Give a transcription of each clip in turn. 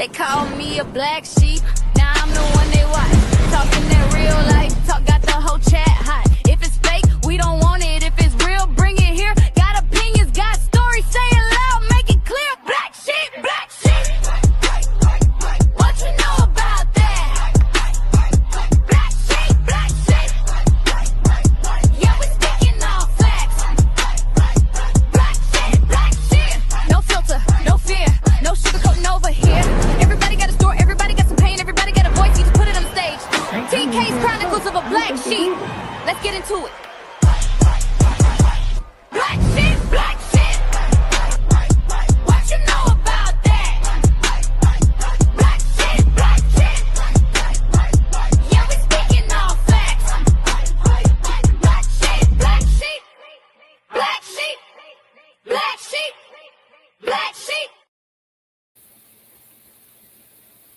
They call me a black sheep. Now I'm the one they watch. Talking that real life talk, got the whole chat hot. If it's fake, we don't want it. If it's real, bring it here. Got opinions, got stories, say it loud, make it clear. Black sheep, black sheep. What you know about that? Black sheep, black sheep. Yeah, we speaking all facts. Black sheep, black sheep. No filter, no fear, no sugarcoating over here. Everybody got a story, everybody got some pain, everybody got a voice, you just put it on stage. TK's Chronicles of a Black Sheep. Let's get into it. Black sheep, black sheep. What you know about that? Black sheep, black sheep. Yeah, we speaking all facts. Black sheep, black sheep. Black sheep, black sheep, black sheep.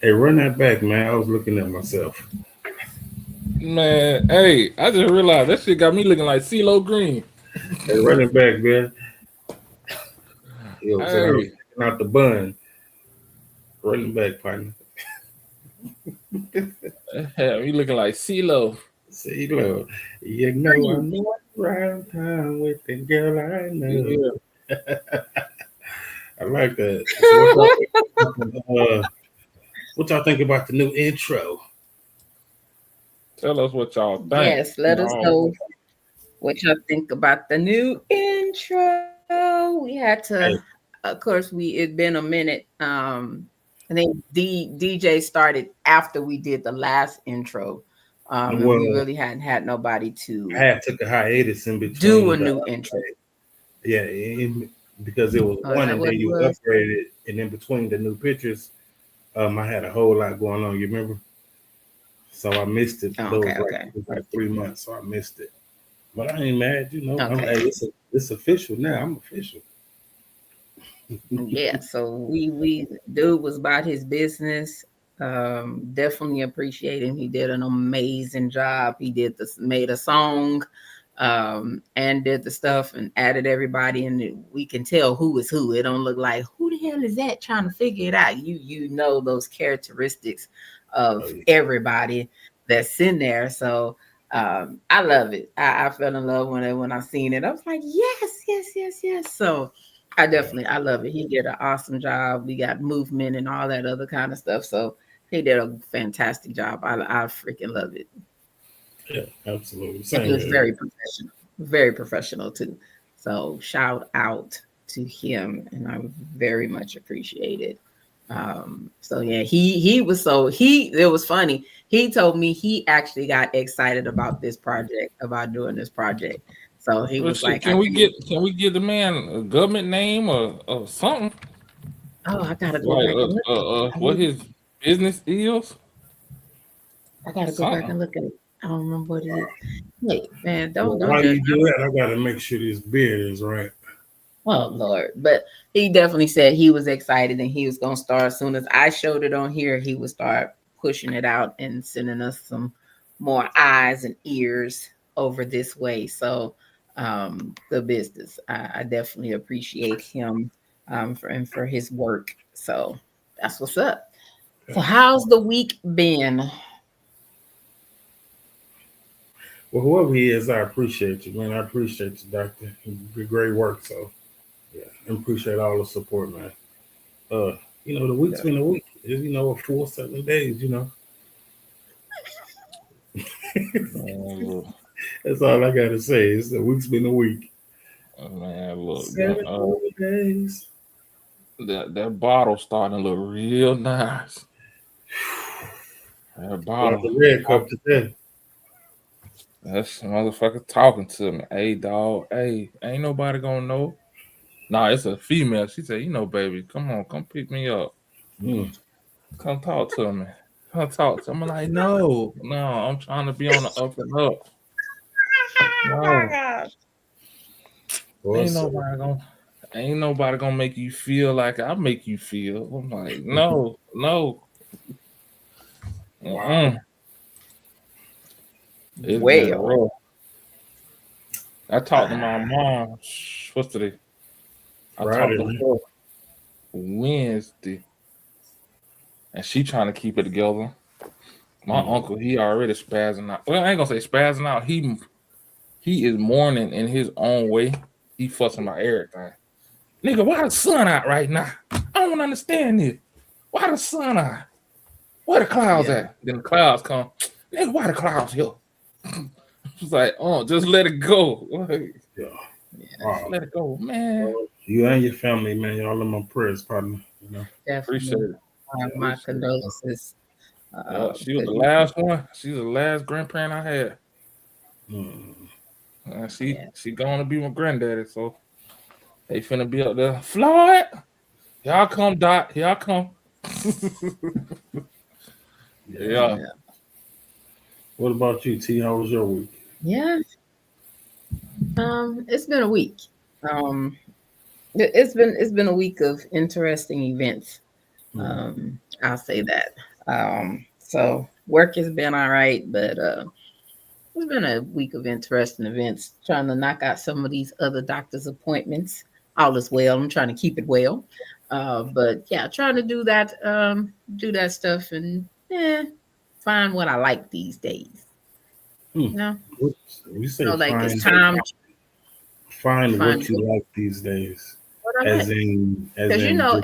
Hey, run that back, man. I was looking at myself. Man, hey, I just realized that shit got me looking like CeeLo Green. Hey, run it back, man. You know what I'm saying? I was Hey, taking out the bun. Run it back, partner. yeah, me looking like CeeLo. See, look, you know I'm around town with the girl I know. Yeah. I like that. So what y'all think about the new intro? Tell us what y'all think. Yes, let us know what y'all think about the new intro. We had to, of course, it'd been a minute. I think DJ started after we did the last intro. And we really hadn't had nobody to took a hiatus in between. Do a new intro. Yeah, because it was one and then you upgraded, and in between the new pictures, I had a whole lot going on. You remember? So I missed it. Like 3 months, so I missed it. But I ain't mad, you know. Okay. It's official now. I'm official. Yeah, so we dude was about his business. Definitely appreciate him. He did an amazing job. He made a song, and did the stuff and added everybody, and we can tell who is who. It don't look like who the hell is that trying to figure it out. You know those characteristics of everybody that's in there. So I love it. I fell in love when I seen it. I was like, yes. So I love it. He did an awesome job. We got movement and all that other kind of stuff. So he did a fantastic job. I freaking love it. Yeah, absolutely. He was very professional too. So shout out to him, and I very much appreciate it. So yeah, it was funny. He told me he actually got excited about this project, about doing this project. So he was like, can we get the man a government name or something? Oh, I gotta go back and look. What his business is? I gotta go back and look at it. I don't remember what it is. Hey, man, don't Why do you do that? I gotta make sure this beard is right. Oh Lord. But he definitely said he was excited and he was gonna start as soon as I showed it on here, he would start pushing it out and sending us some more eyes and ears over this way. So the business, I definitely appreciate him for his work. So that's what's up. So how's the week been? Well, whoever he is, I appreciate you, man. I appreciate you, Doctor. You did great work. So, yeah, I appreciate all the support, man. The week's been a week. It's, a full 7 days, That's all I got to say. It's the week's been a week. Oh, man, look. 7 days. That bottle starting to look real nice. That bottle. The red cup today. That's motherfucker talking to me. Hey, dog. Hey, ain't nobody gonna know. Nah, it's a female. She said, baby, come pick me up. Come talk to me. Come talk to me. I'm like, no, I'm trying to be on the up and up. No. Oh my gosh. Ain't nobody gonna make you feel like I make you feel. I'm like, no. It's been rough. I talked to my mom. What's today? I talked to her Wednesday. and she trying to keep it together. My uncle, he already spazzing out. Well, I ain't gonna say spazzing out. He is mourning in his own way. He fussing about everything. Nigga, why the sun out right now? I don't understand this. Why the sun out? Where the clouds at? Then the clouds come. Nigga, why the clouds here? It's like, oh, just let it go. Wow. Let it go, man. Well, you and your family, man, y'all in my prayers, partner. You know, appreciate it. My condolences. She was the last one. She was the last grandparent I had. She going to be my granddaddy, so they finna be up there. Floyd, here I come, Doc. Here I come. Yeah. What about you, T? How was your week? Yeah. It's been a week. It's been a week of interesting events. I'll say that. So work has been all right, but it's been a week of interesting events. Trying to knock out some of these other doctor's appointments. All is well. I'm trying to keep it well. But yeah, trying to do that stuff and find what I like these days. You know, you say like it's time. Find what you like these days. Because you know,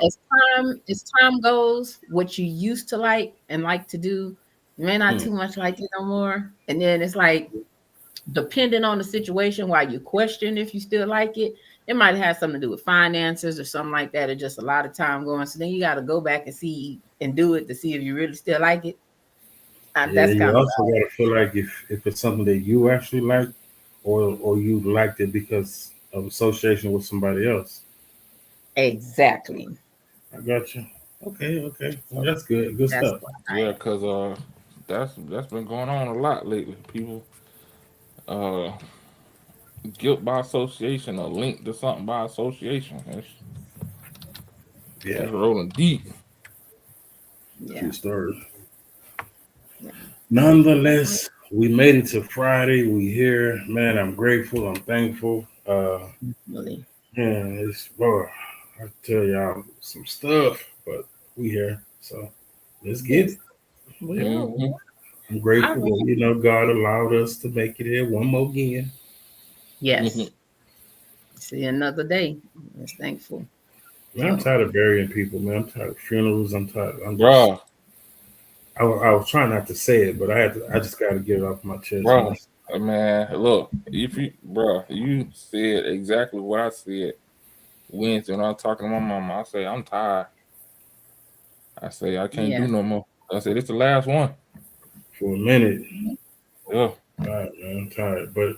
as time goes, what you used to like and like to do, you may not too much like it no more. And then it's like, depending on the situation, while you question if you still like it, it might have something to do with finances or something like that, or just a lot of time going. So then you got to go back and see and do it to see if you really still like it. That's you also got to feel like if it's something that you actually like, or you liked it because of association with somebody else. Exactly. I got you. Okay. Well, that's good. Good stuff. Yeah, because that's been going on a lot lately. People guilt by association or linked to something by association. It's rolling deep. True story. Nonetheless, we made it to Friday. We here, man. I'm grateful. I'm thankful. Really? Yeah, I tell y'all some stuff, but we here, so let's get it. I'm grateful that God allowed us to make it here one more again. Yes. See another day. I'm thankful. Man, I'm tired of burying people, man. I'm tired of funerals. I'm tired. I was trying not to say it, but I just got to get it off my chest. Bro, man, look, you said exactly what I said Wednesday when I was talking to my mama. I say, I'm tired. I say, I can't do no more. I said, it's the last one. For a minute. Yeah. All right, man, I'm tired. But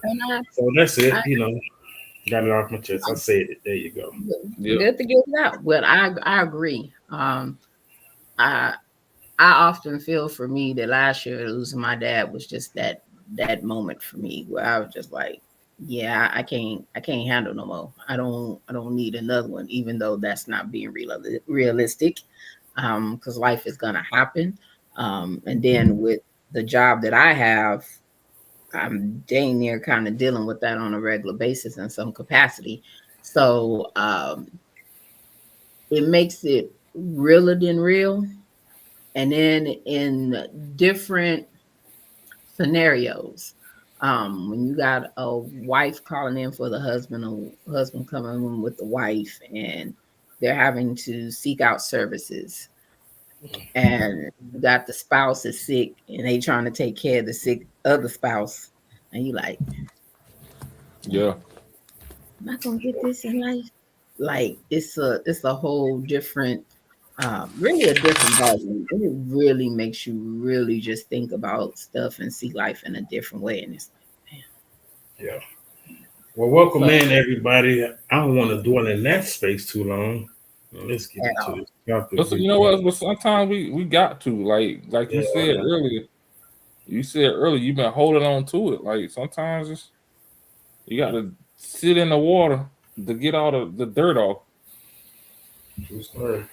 so that's it, got it off my chest. I said it. There you go. Good to get it out. But I agree. I often feel for me that last year losing my dad was just that moment for me where I was just like, yeah, I can't handle no more. I don't need another one, even though that's not being realistic, because life is gonna happen. And then with the job that I have, I'm dang near kind of dealing with that on a regular basis in some capacity. So it makes it realer than real. And then in different scenarios, when you got a wife calling in for the husband, a husband coming in with the wife, and they're having to seek out services, and you got the spouse is sick, and they trying to take care of the sick other spouse, and you like, yeah, am I gonna get this in life? Like it's a whole different. Really a different ballgame. It really makes you really just think about stuff and see life in a different way. And it's like, man. Yeah. Well, welcome in, everybody. I don't want to dwell in that space too long. Let's get into this. You know what? But sometimes we got to like you said earlier. You said earlier you've been holding on to it. Like sometimes you got to sit in the water to get all the dirt off. True story.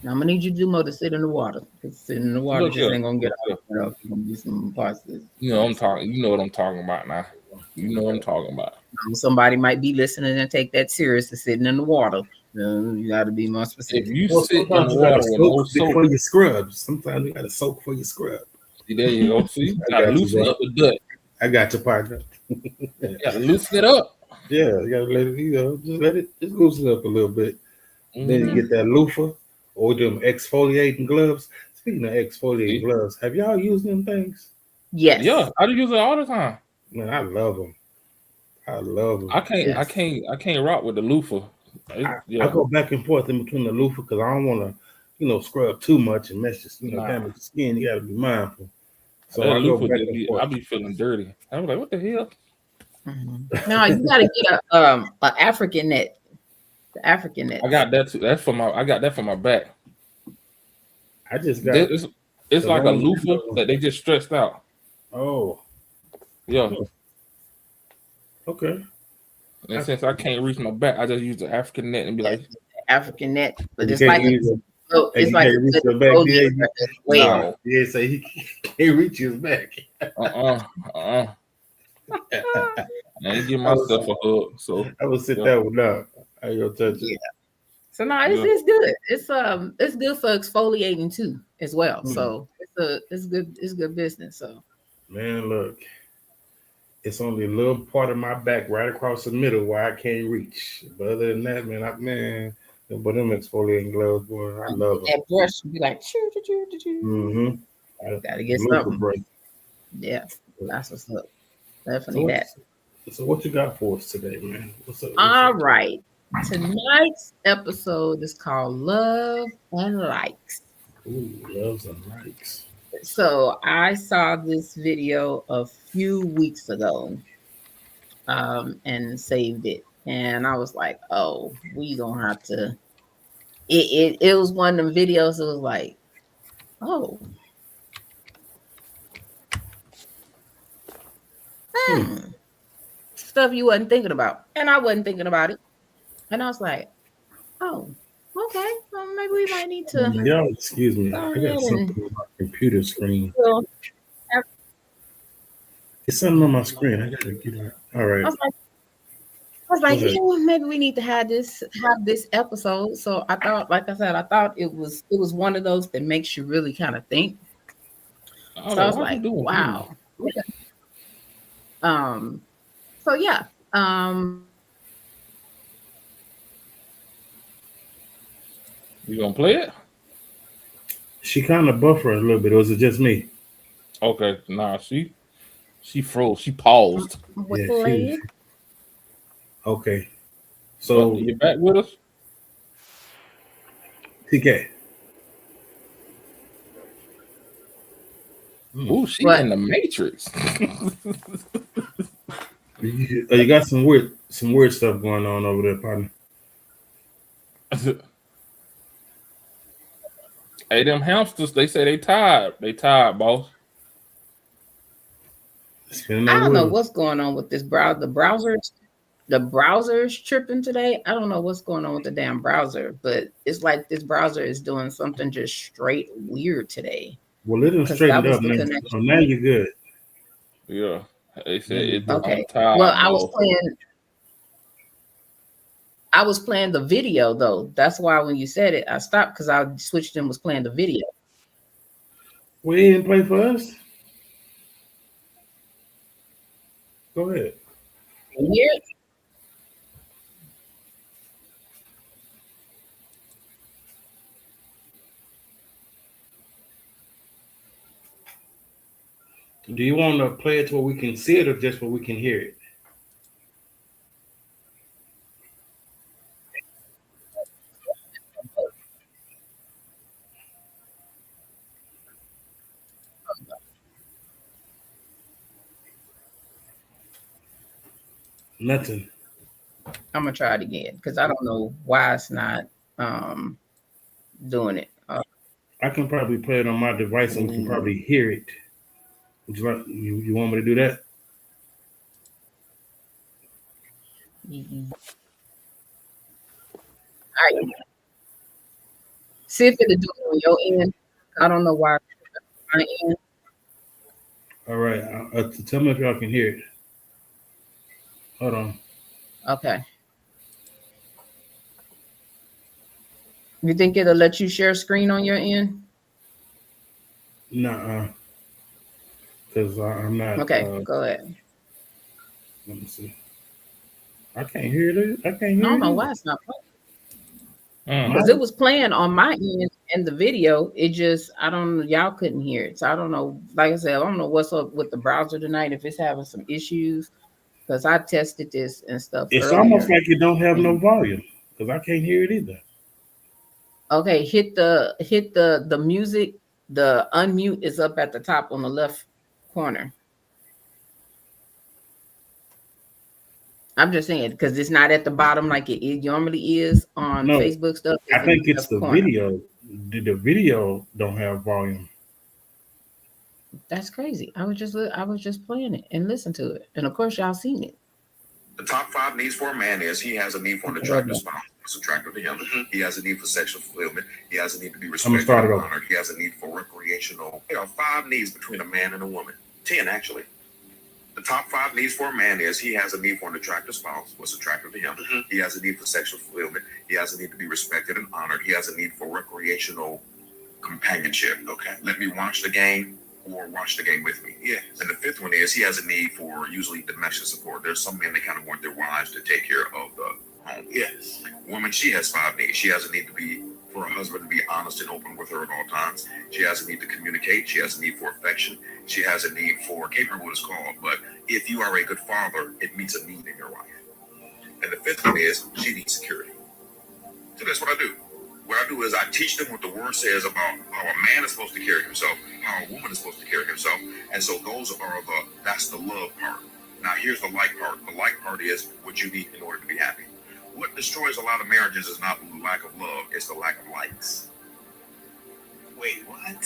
Now, I'm gonna need you to do more to sit in the water. Sitting in the water just ain't gonna get out. There's gonna be some parts that, you know I'm talking. You know what I'm talking about now. You know what I'm talking about. Somebody might be listening and take that serious to sitting in the water. You got to be more specific. If you sit in the water with no soap before you scrub, sometimes you got to soak before you scrub. See, there you go. See, you got to loosen up the gut. I got your partner. You got to loosen it up. Yeah, you got to let it, just loosen it up a little bit. Mm-hmm. Then you get that loofah or them exfoliating gloves. Speaking of exfoliating gloves, have y'all used them things? Yes. Yeah, I do use it all the time. Man, I love them. I can't rock with the loofah. I go back and forth in between the loofah because I don't want to, scrub too much and mess your, damage the skin. You got to be mindful. So I go back and forth. I be feeling dirty. I'm like, what the hell? Mm-hmm. No, you got to get a African net. The African net. I got that too. I got that for my back. I just got it's like a loofah that they just stretched out. Oh. Yeah. Okay. And since I can't reach my back, I just use the African net and be like African net. But it's like it's like reach your back. No, yeah, say he can't reach his back. I ain't give myself a hug. So I will sit that one down. I ain't gonna touch it. Yeah. So no, it's good. It's good for exfoliating too as well. Mm-hmm. So it's good business. So man, look, it's only a little part of my back right across the middle where I can't reach. But other than that, but them exfoliating gloves, boy, I love them. That brush would be like choo. Mm-hmm. Gotta get something. Break. Yeah, that's what's up. Definitely So what you got for us today, man? What's up? All right. Tonight's episode is called Love and Likes. Ooh, loves and likes. So I saw this video a few weeks ago and saved it. And I was like, oh, we gonna have to. It was one of them videos that was like, oh. Stuff you wasn't thinking about. And I wasn't thinking about it. And I was like, oh, okay. Well, maybe we might need to. Y'all, excuse me. I got something on my computer screen. It's something on my screen. I gotta get it. All right. I was like, maybe we need to have this episode. So I thought, like I said, it was one of those that makes you really kind of think. So I was like, wow. So yeah. You gonna play it? She kind of buffered a little bit, or was it just me? Okay, nah, she froze. She paused. Yeah, okay. So you back with us? TK. Ooh, she in the Matrix. You got some weird stuff going on over there, partner. Hey, them hamsters, they say they tired. They tired, boss. I don't know what's going on with this browser. The browser's tripping today. I don't know what's going on with the damn browser, but it's like this browser is doing something just straight weird today. Well, let them straighten up now. Now you're good. Yeah. They said okay. Well, I was playing the video though. That's why when you said it, I stopped because I switched and was playing the video. Well, you didn't play for us? Go ahead. Weird. Do you want to play it to where we can see it or just where we can hear it? Nothing. I'm gonna try it again because I don't know why it's not doing it. I can probably play it on my device and we can probably hear it. Would you like you want me to do that? Mm-hmm. All right. See if it'll do it on your end. I don't know why my end. All right. Tell me if y'all can hear it. Hold on. Okay. You think it'll let you share screen on your end? Nuh-uh. Because I'm not. Okay, go ahead. Let me see. I can't hear it. I can't I hear don't it know either. why it's not playing. Because it was playing on my end and the video. It just, I don't know, y'all couldn't hear it. So I don't know. Like I said, I don't know what's up with the browser tonight, if it's having some issues. Because I tested this and stuff It's almost earlier. like it don't have no volume because I can't hear it either. Okay, hit the music. The unmute is up at the top on the left corner. I'm just saying because it's not at the bottom like it normally is on No, Facebook stuff. I It's in think the it's left the corner. video. The video don't have volume. That's crazy. I was just playing it and listen to it, and of course y'all seen it. The top 5 needs for a man is he has a need for an attractive spouse. It's attractive to him. He has a need for sexual fulfillment. He has a need to be respected and honored. He has a need for recreational. There are 5 needs between a man and a woman. 10 actually. The top 5 needs for a man is he has a need for an attractive spouse. What's attractive to him? He has a need for sexual fulfillment. He has a need to be respected and honored. He has a need for recreational companionship. Okay. Let me watch the game or watch the game with me. Yes. And the 5th one is he has a need for usually domestic support. There's some men that kind of want their wives to take care of the home. Yes. Woman, she has 5 needs. She has a need to be for her husband to be honest and open with her at all times. She has a need to communicate. She has a need for affection. She has a need for, I can't remember what it's called, but if you are a good father, it meets a need in your wife. And the 5th one is she needs security. So that's what I do. What I do is I teach them what the word says about how a man is supposed to carry himself, how a woman is supposed to carry himself. And so that's the love part. Now here's the like part. The like part is what you need in order to be happy. What destroys a lot of marriages is not the lack of love, it's the lack of likes. Wait, what?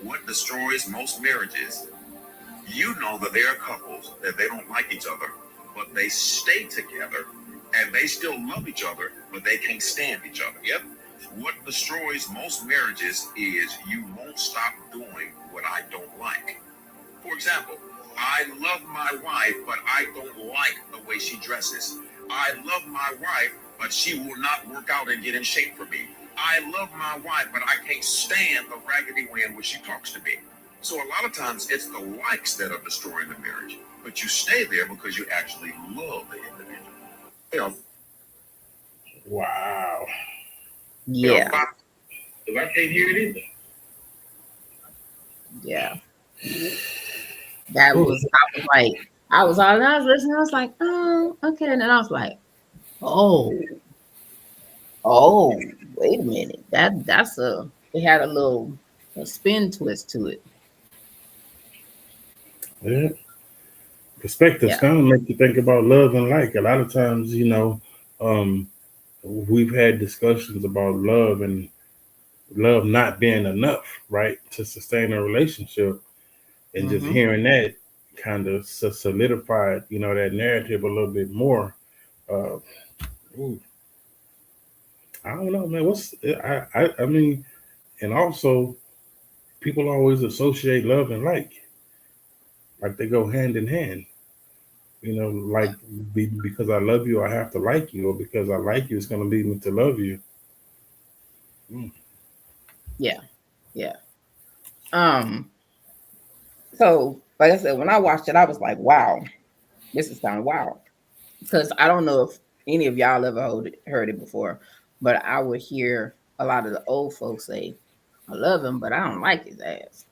What destroys most marriages, you know that there are couples that they don't like each other, but they stay together and they still love each other, but they can't stand each other. Yep. What destroys most marriages is you won't stop doing what I don't like. For example, I love my wife, but I don't like the way she dresses. I love my wife, but she will not work out and get in shape for me. I love my wife, but I can't stand the raggedy way in which she talks to me. So a lot of times it's the likes that are destroying the marriage, but you stay there because you actually love the individual. Wow. Yeah. I can't hear it either. Yeah. That was, I was listening, I was like, oh, okay. And then I was like, oh, wait a minute. It had a spin twist to it. Yeah. Perspectives kind of make you think about love and like. A lot of times, we've had discussions about love and love not being enough, right, to sustain a relationship. And just hearing that kind of solidified, that narrative a little bit more. I don't know, man. I mean, and also people always associate love and like they go hand in hand. Like because I love you, I have to like you, or because I like you, it's going to lead me to love you. Yeah. So like I said, when I watched it, I was like, wow, this is kind of wild. Because I don't know if any of y'all ever heard it before, but I would hear a lot of the old folks say, I love him, but I don't like his ass.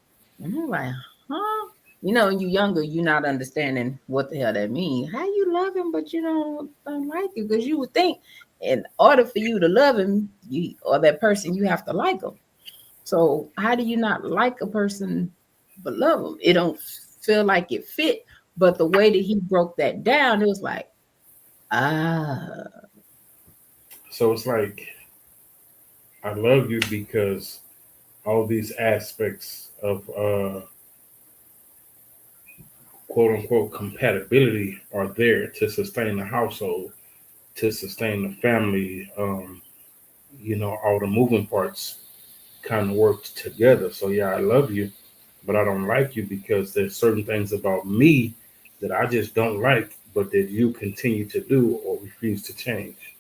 And I'm like, huh? When you're younger, you're not understanding what the hell that means. How you love him, but you don't like him? Because you would think in order for you to love him, or that person, you have to like him. So how do you not like a person but love them? It don't feel like it fit. But the way that he broke that down, it was like, So it's like, I love you because all these aspects of quote unquote compatibility are there to sustain the household, to sustain the family. All the moving parts kind of work together. So yeah, I love you, but I don't like you because there's certain things about me that I just don't like, but that you continue to do or refuse to change.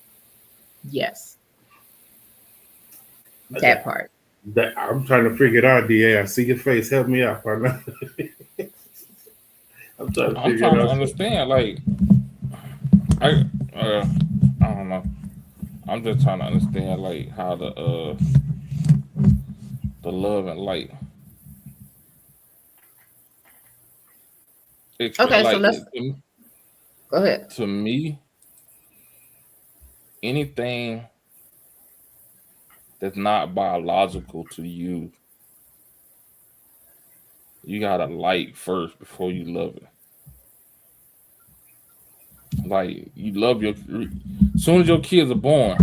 Yes. That part. That I'm trying to figure it out, DA. I see your face. Help me out, partner. I'm trying to understand. Like, I don't know. I'm just trying to understand like how the love and light. Okay, so let's go ahead. To me, anything that's not biological to you, you gotta like first before you love it. Like you love as soon as your kids are born,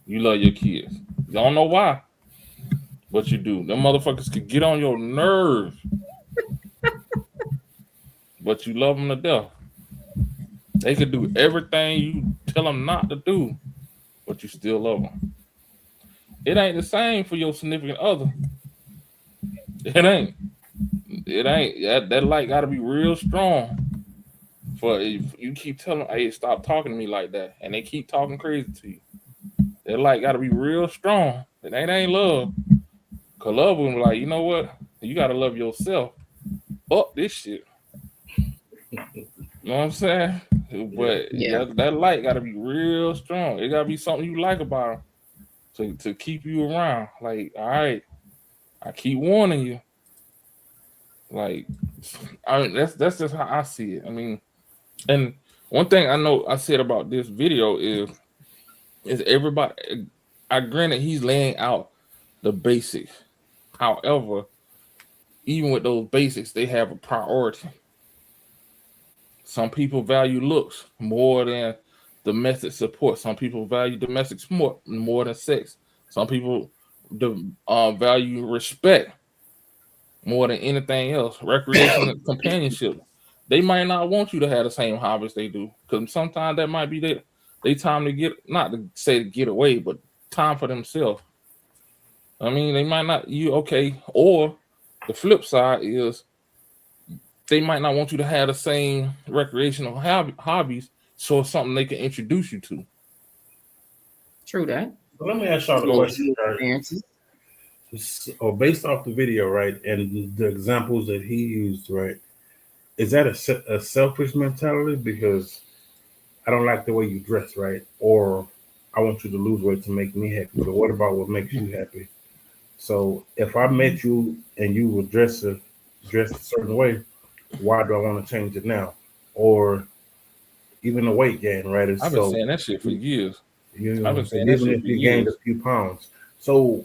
you love your kids. You don't know why, but you do. Them motherfuckers could get on your nerves, but you love them to death. They could do everything you tell them not to do, but you still love them. It ain't the same for your significant other. It ain't. That light got to be real strong. For if you keep telling them, hey, stop talking to me like that, and they keep talking crazy to you, that light got to be real strong. It ain't love. Cause love will be like, you know what? You got to love yourself. Fuck this shit. You know what I'm saying? But that light got to be real strong. It got to be something you like about them to keep you around. Like, all right, I keep warning you. Like, that's just how I see it. I mean, and one thing I know I said about this video is everybody. I granted he's laying out the basics. However, even with those basics, they have a priority. Some people value looks more than domestic support. Some people value domestic support more than sex. Some people value respect more than anything else. Recreation and companionship. They might not want you to have the same hobbies they do, because sometimes that might be they time to get, not to say to get away, but time for themselves. I mean, they might not or the flip side is they might not want you to have the same recreational hobbies, so it's something they can introduce you to. True that. Well, let me ask y'all a question. Right? Based off the video, right, and the examples that he used, right, is that a selfish mentality? Because I don't like the way you dress, right? Or I want you to lose weight to make me happy. But what about what makes you happy? So if I met you and you were dressed a certain way, why do I want to change it now? Or even the weight gain, right? I've been saying that shit for years. You know, I've been saying that shit for years. Gained a few pounds. So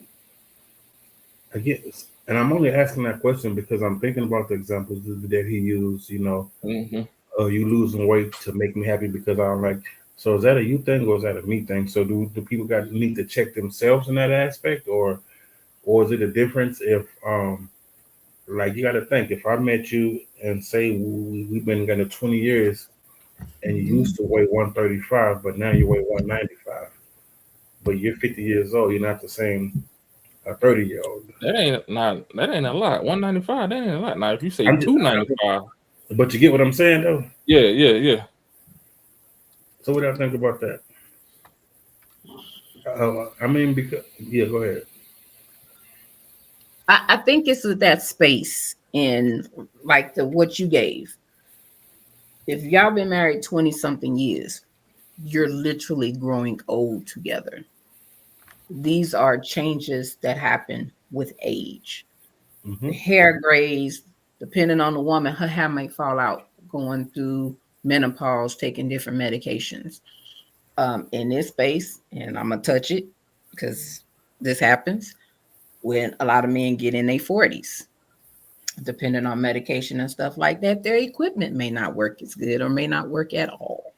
again, and I'm only asking that question because I'm thinking about the examples that he used. You know, you losing weight to make me happy because I'm like. So is that a you thing or is that a me thing? So do people need to check themselves in that aspect, or is it a difference if like you got to think, if I met you and say we've been together 20 years and you used to weigh 135, but now you weigh 195, but you're 50 years old, you're not the same a 30-year-old. That ain't a lot. 195, that ain't a lot. Now if you say 295, but you get what I'm saying though. Yeah. So what do I think about that? I mean, because go ahead. I think it's that space in like what you gave. If y'all been married 20 something years, you're literally growing old together. These are changes that happen with age. The hair grays, depending on the woman, her hair might fall out going through menopause, taking different medications. In this space, and I'm gonna touch it because this happens when a lot of men get in their 40s, depending on medication and stuff like that, their equipment may not work as good or may not work at all.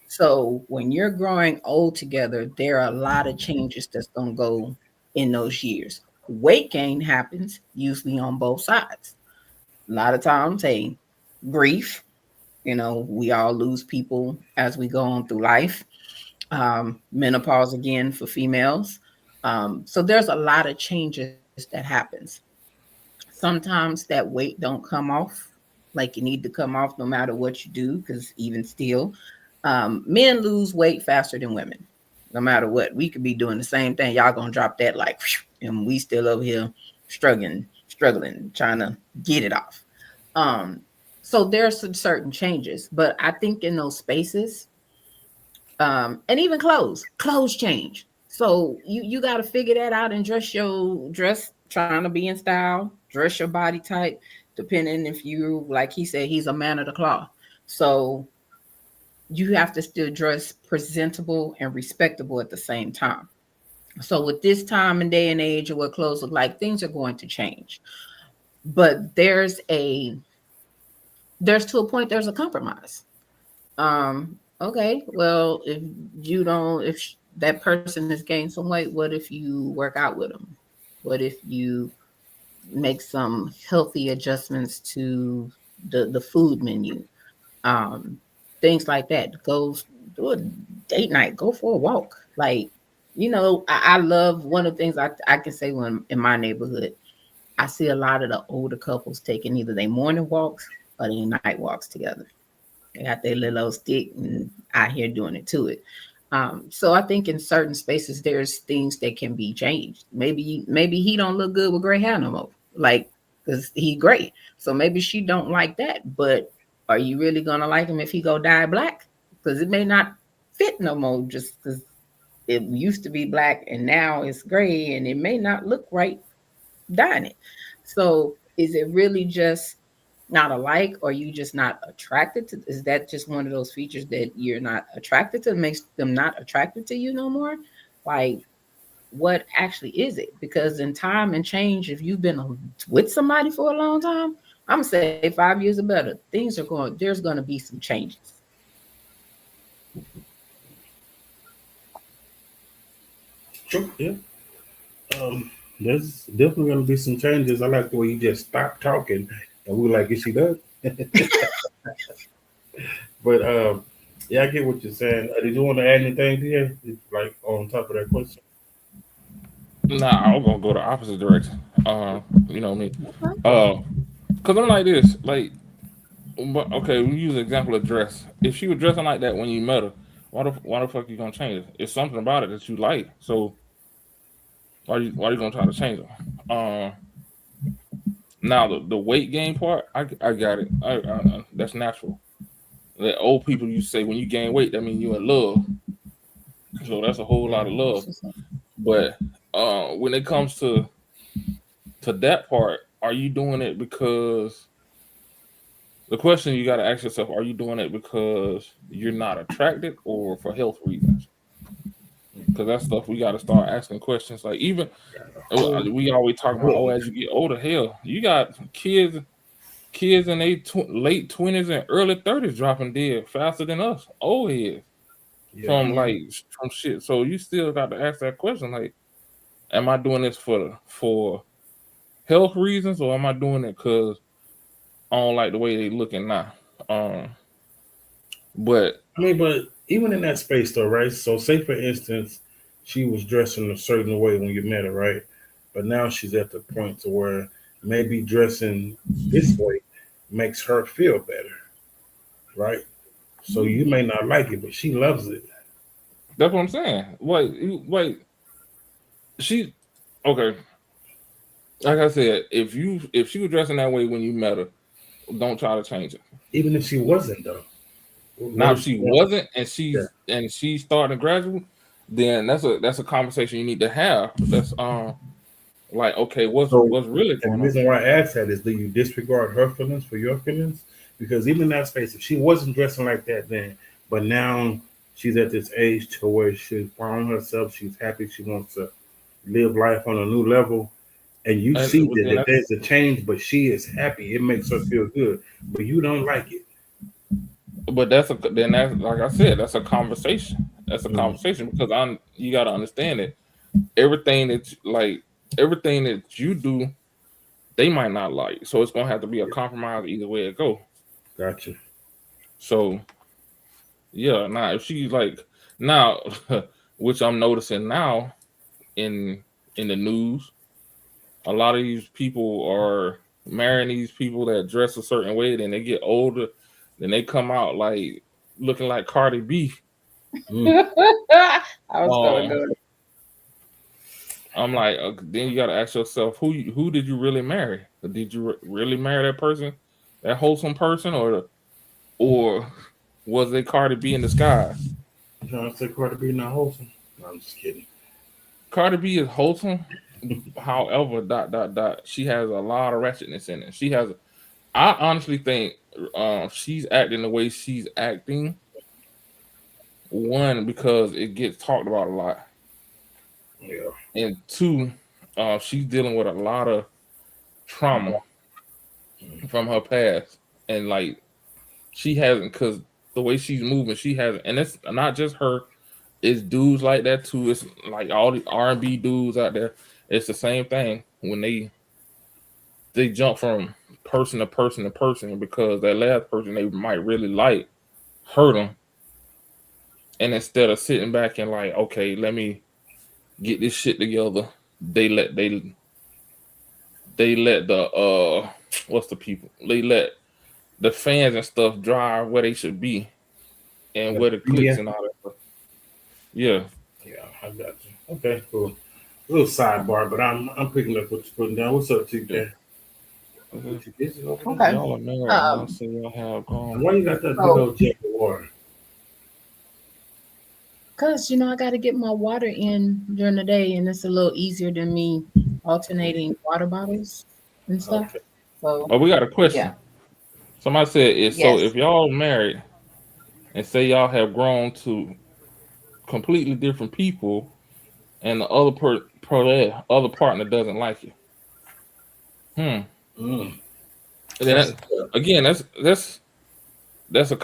So when you're growing old together, there are a lot of changes that's going to go in those years. Weight gain happens usually on both sides. A lot of times, grief, we all lose people as we go on through life. Menopause again for females. So there's a lot of changes that happens. Sometimes that weight don't come off like you need to come off no matter what you do, because even still, men lose weight faster than women. No matter what, we could be doing the same thing. Y'all gonna drop that like, and we still over here struggling, trying to get it off. So there's some certain changes, but I think in those spaces, and even clothes change. So you got to figure that out and dress trying to be in style, dress your body type, depending if you, like he said, he's a man of the cloth. So you have to still dress presentable and respectable at the same time. So with this time and day and age of what clothes look like, things are going to change. But there's to a point, there's a compromise. Okay, well, if that person has gained some weight, what if you work out with them? What if you make some healthy adjustments to the food menu? Things like that. Go do a date night, go for a walk. Like, I love, one of the things I can say, when in my neighborhood, I see a lot of the older couples taking either their morning walks or their night walks together. They got their little old stick and out here doing it to it. So I think in certain spaces there's things that can be changed. Maybe he don't look good with gray hair no more, like, because he gray. So maybe she don't like that. But are you really gonna like him if he go dye black? Because it may not fit no more, just because it used to be black and now it's gray, and it may not look right dyeing it. So is it really just not alike, or you just not attracted to? Is that just one of those features that you're not attracted to, makes them not attracted to you no more? Like, what actually is it? Because in time and change, if you've been with somebody for a long time, I'm gonna say 5 years or better, there's going to be some changes. Sure, yeah. There's definitely going to be some changes. I like the way you just stopped talking and we were like, is she done? But yeah, I get what you're saying. Did you want to add anything here, like on top of that question? Nah, I'm gonna go the opposite direction. You know me. Cause I'm like this. Like, okay, we use the example of dress. If she was dressing like that when you met her, why the fuck you gonna change it? It's something about it that you like. So why you gonna try to change her? Now the weight gain part, I got it. That's natural. The old people you say when you gain weight, that means you in love. So that's a whole lot of love. But when it comes to that part, are you doing it because, the question you got to ask yourself, are you doing it because you're not attracted or for health reasons? Because that's stuff we got to start asking questions. Like, even we always talk about, as you get older, hell, you got kids in their late 20s and early 30s dropping dead faster than us old heads from shit. So you still got to ask that question, like, am I doing this for health reasons, or am I doing it because I don't like the way they looking now? But even in that space though, right? So say for instance, she was dressing a certain way when you met her, right? But now she's at the point to where maybe dressing this way makes her feel better, right? So you may not like it, but she loves it. That's what I'm saying. Wait. She, okay. Like I said, if she was dressing that way when you met her, don't try to change it. Even if she wasn't though. Now if she wasn't and she's starting gradual, then that's a conversation you need to have. That's like, okay, what's really going on? The reason why I asked that is, do you disregard her feelings for your feelings? Because even in that space, if she wasn't dressing like that then, but now she's at this age to where she's found herself, she's happy, she wants to live life on a new level, and you see that there's a change, but she is happy, it makes her feel good, but you don't like it. But that's like I said, that's a conversation. That's a conversation, because you got to understand that everything that you do, they might not like. So it's gonna have to be a compromise either way it go. Gotcha. So yeah, now if she's like now, which I'm noticing now in the news, a lot of these people are marrying these people that dress a certain way, then they get older, then they come out like looking like Cardi B. I was gonna go. I'm like, then you got to ask yourself, who did you really marry? Did you really marry that person, that wholesome person, or was it Cardi B in disguise? You trying to say Cardi B not wholesome? No, I'm just kidding. Cardi B is wholesome, however, she has a lot of ratchetness in it. I honestly think she's acting the way she's acting. One, because it gets talked about a lot. Yeah. And two, she's dealing with a lot of trauma from her past, and like she hasn't, because the way she's moving, she hasn't, and it's not just her. It's dudes like that too. It's like all the R&B dudes out there. It's the same thing when they jump from person to person to person because that last person they might really like hurt them, and instead of sitting back and like, okay, let me get this shit together, they let the what's the people, they let the fans and stuff drive where they should be and where the clicks and all that stuff. Yeah. Yeah, I got you. Okay, cool. A little sidebar, but I'm picking up what you're putting down. What's up, TK? Okay. Y'all are married. Y'all say y'all have gone. Why you got that big old jug of water? Because, I got to get my water in during the day, and it's a little easier than me alternating water bottles and stuff. Okay. So, we got a question. Yeah. Somebody said, so if y'all married and say y'all have grown to completely different people and the other other partner doesn't like you. And then again, that's a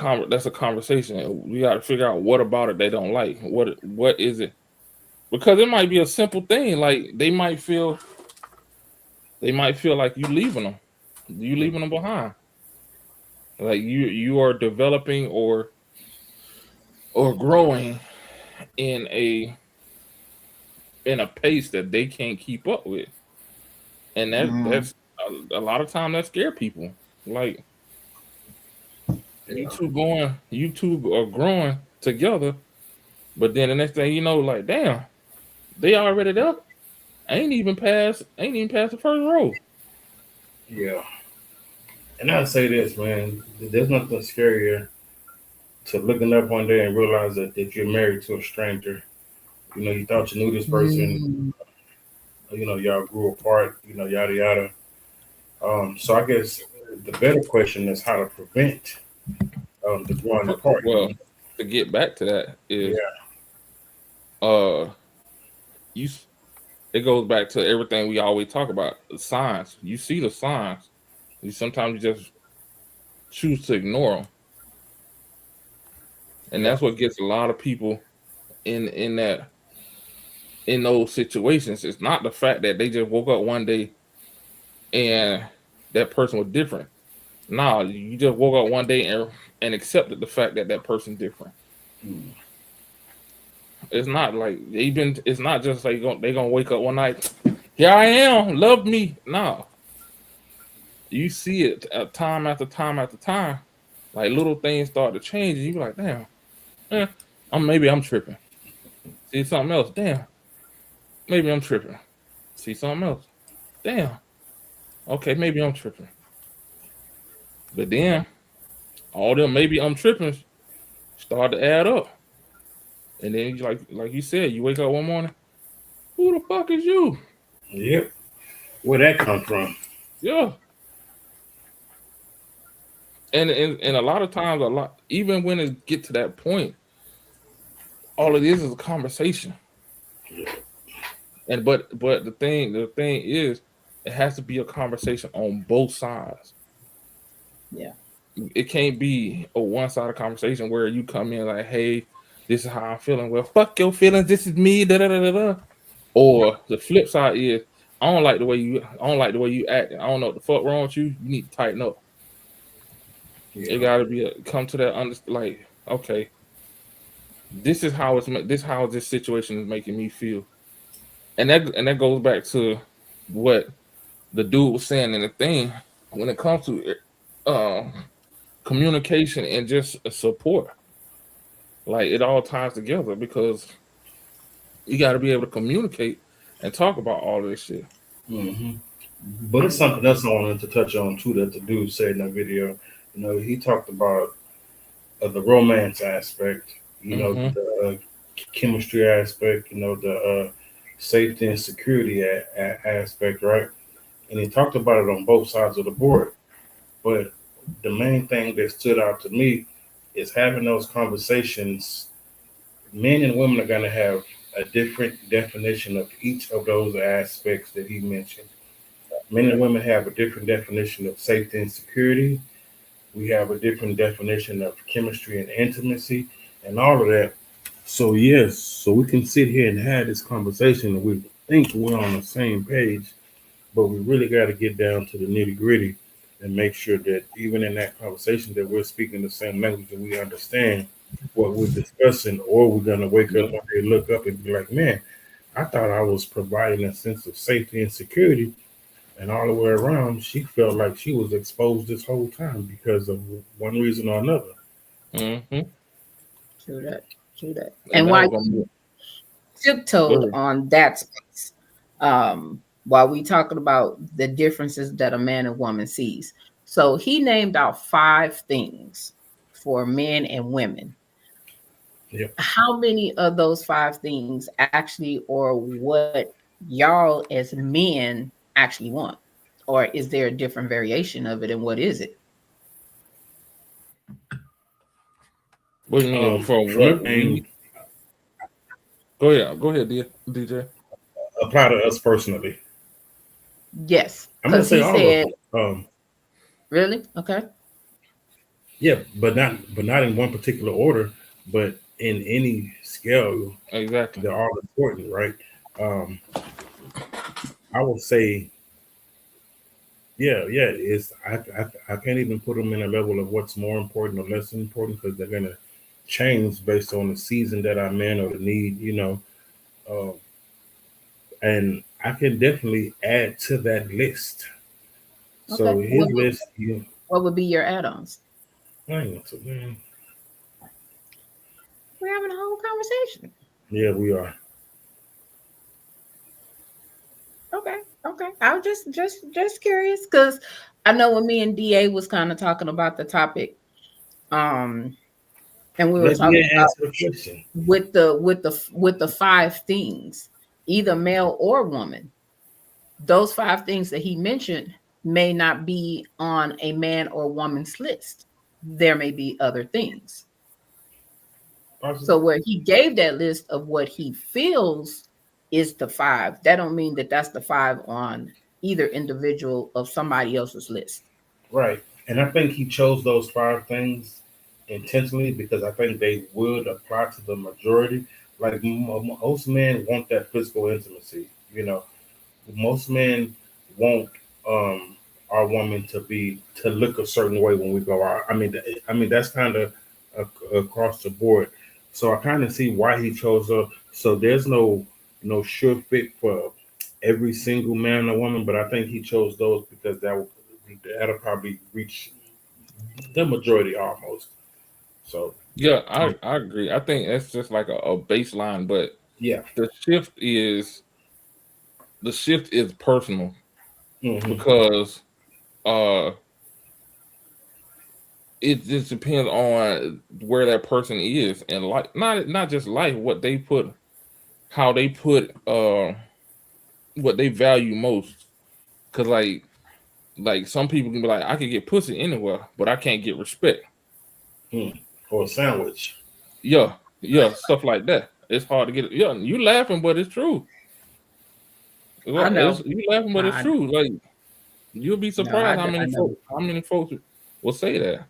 conversation. We got to figure out what about it they don't like. What is it? Because it might be a simple thing. Like they might feel like you leaving them behind. Like you are developing or growing in a pace that they can't keep up with, and that's a lot of time that scare people. Like you two are growing together, but then the next thing you know, like damn, they already there. Ain't even past the first row. Yeah. And I'll say this, man, there's nothing scarier to looking up one day and realize that you're married to a stranger. You thought you knew this person, y'all grew apart, yada yada. So I guess the better question is how to prevent the growing apart. Well, to get back to that is it goes back to everything we always talk about, the signs. You see the signs. Sometimes you just choose to ignore them. And that's what gets a lot of people in those situations. It's not the fact that they just woke up one day and that person was different. No, you just woke up one day and accepted the fact that person's different. It's not like it's not just like they gonna wake up one night, here I am, love me. No. You see it time after time after time. Like little things start to change, and you be like, damn, maybe I'm tripping. See something else, damn. Maybe I'm tripping. See something else. Damn. Okay, maybe I'm tripping. But then all them maybe I'm tripping start to add up. And then like you said, you wake up one morning, who the fuck is you? Yep. Where that come from? Yeah. And a lot of times, even when it get to that point, all it is a conversation. Yeah. And but the thing is, it has to be a conversation on both sides. Yeah. It can't be a one-sided conversation where you come in like, hey, this is how I'm feeling. Well, fuck your feelings. This is me. Da da da da. Or the flip side is, I don't like the way you act. I don't know what the fuck wrong with you. You need to tighten up. Yeah. It got to come to that like, okay, this is how this situation is making me feel, and that goes back to what the dude was saying in the thing when it comes to communication and just support. Like it all ties together because You got to be able to communicate and talk about all this shit. Mm-hmm. But it's something else I wanted to touch on too that the dude said in that video. He talked about the romance aspect, the chemistry aspect, the safety and security aspect, right? And he talked about it on both sides of the board. But the main thing that stood out to me is having those conversations. Men and women are going to have a different definition of each of those aspects that he mentioned. Men and women have a different definition of safety and security. We have a different definition of chemistry and intimacy and all of that. So, yes, so we can sit here and have this conversation and we think we're on the same page, but we really got to get down to the nitty gritty and make sure that even in that conversation that we're speaking the same language and we understand what we're discussing, or we're going to wake up one day, look up and be like, man, I thought I was providing a sense of safety and security. And all the way around, she felt like she was exposed this whole time because of one reason or another. Mm-hmm. True that. And why you tiptoed on that space, while we talking about the differences that a man and woman sees. So he named out 5 things for men and women. Yep. How many of those 5 things actually, or what y'all as men actually want? Or is there a different variation of it, and what is it? What do you mean for what? Go ahead, DJ. Apply to us personally. Yes, because he said, really? Okay. Yeah, but not in one particular order, but in any scale. Exactly. They're all important, right? I would say, it's I can't even put them in a level of what's more important or less important because they're gonna change based on the season that I'm in or the need, and I can definitely add to that list. Okay. So his list, what would be your add-ons? Man. We're having a whole conversation. Yeah, we are. Okay. I was just curious because I know when me and DA was kind of talking about the topic, and we were talking about with the 5 things, either male or woman. Those 5 things that he mentioned may not be on a man or woman's list. There may be other things. So where he gave that list of what he feels is the 5, that don't mean that that's the 5 on either individual of somebody else's list. Right. And I think he chose those 5 things intentionally because I think they would apply to the majority. Like most men want that physical intimacy. Most men want our woman to look a certain way when we go out. I mean that's kind of across the board. So I kind of see why he chose her. So there's no sure fit for every single man or woman, but I think he chose those because that'll probably reach the majority almost. So yeah, I agree. I think that's just like a baseline, but yeah, the shift is personal because it just depends on where that person is and like not just life, what they put, how they put what they value most. Cause like some people can be like, I can get pussy anywhere, but I can't get respect. Or a sandwich. Yeah, stuff like that. It's hard to get. Yeah, you laughing, but it's true. I know. You laughing, but it's true. Like you'll be surprised how many folks will say that.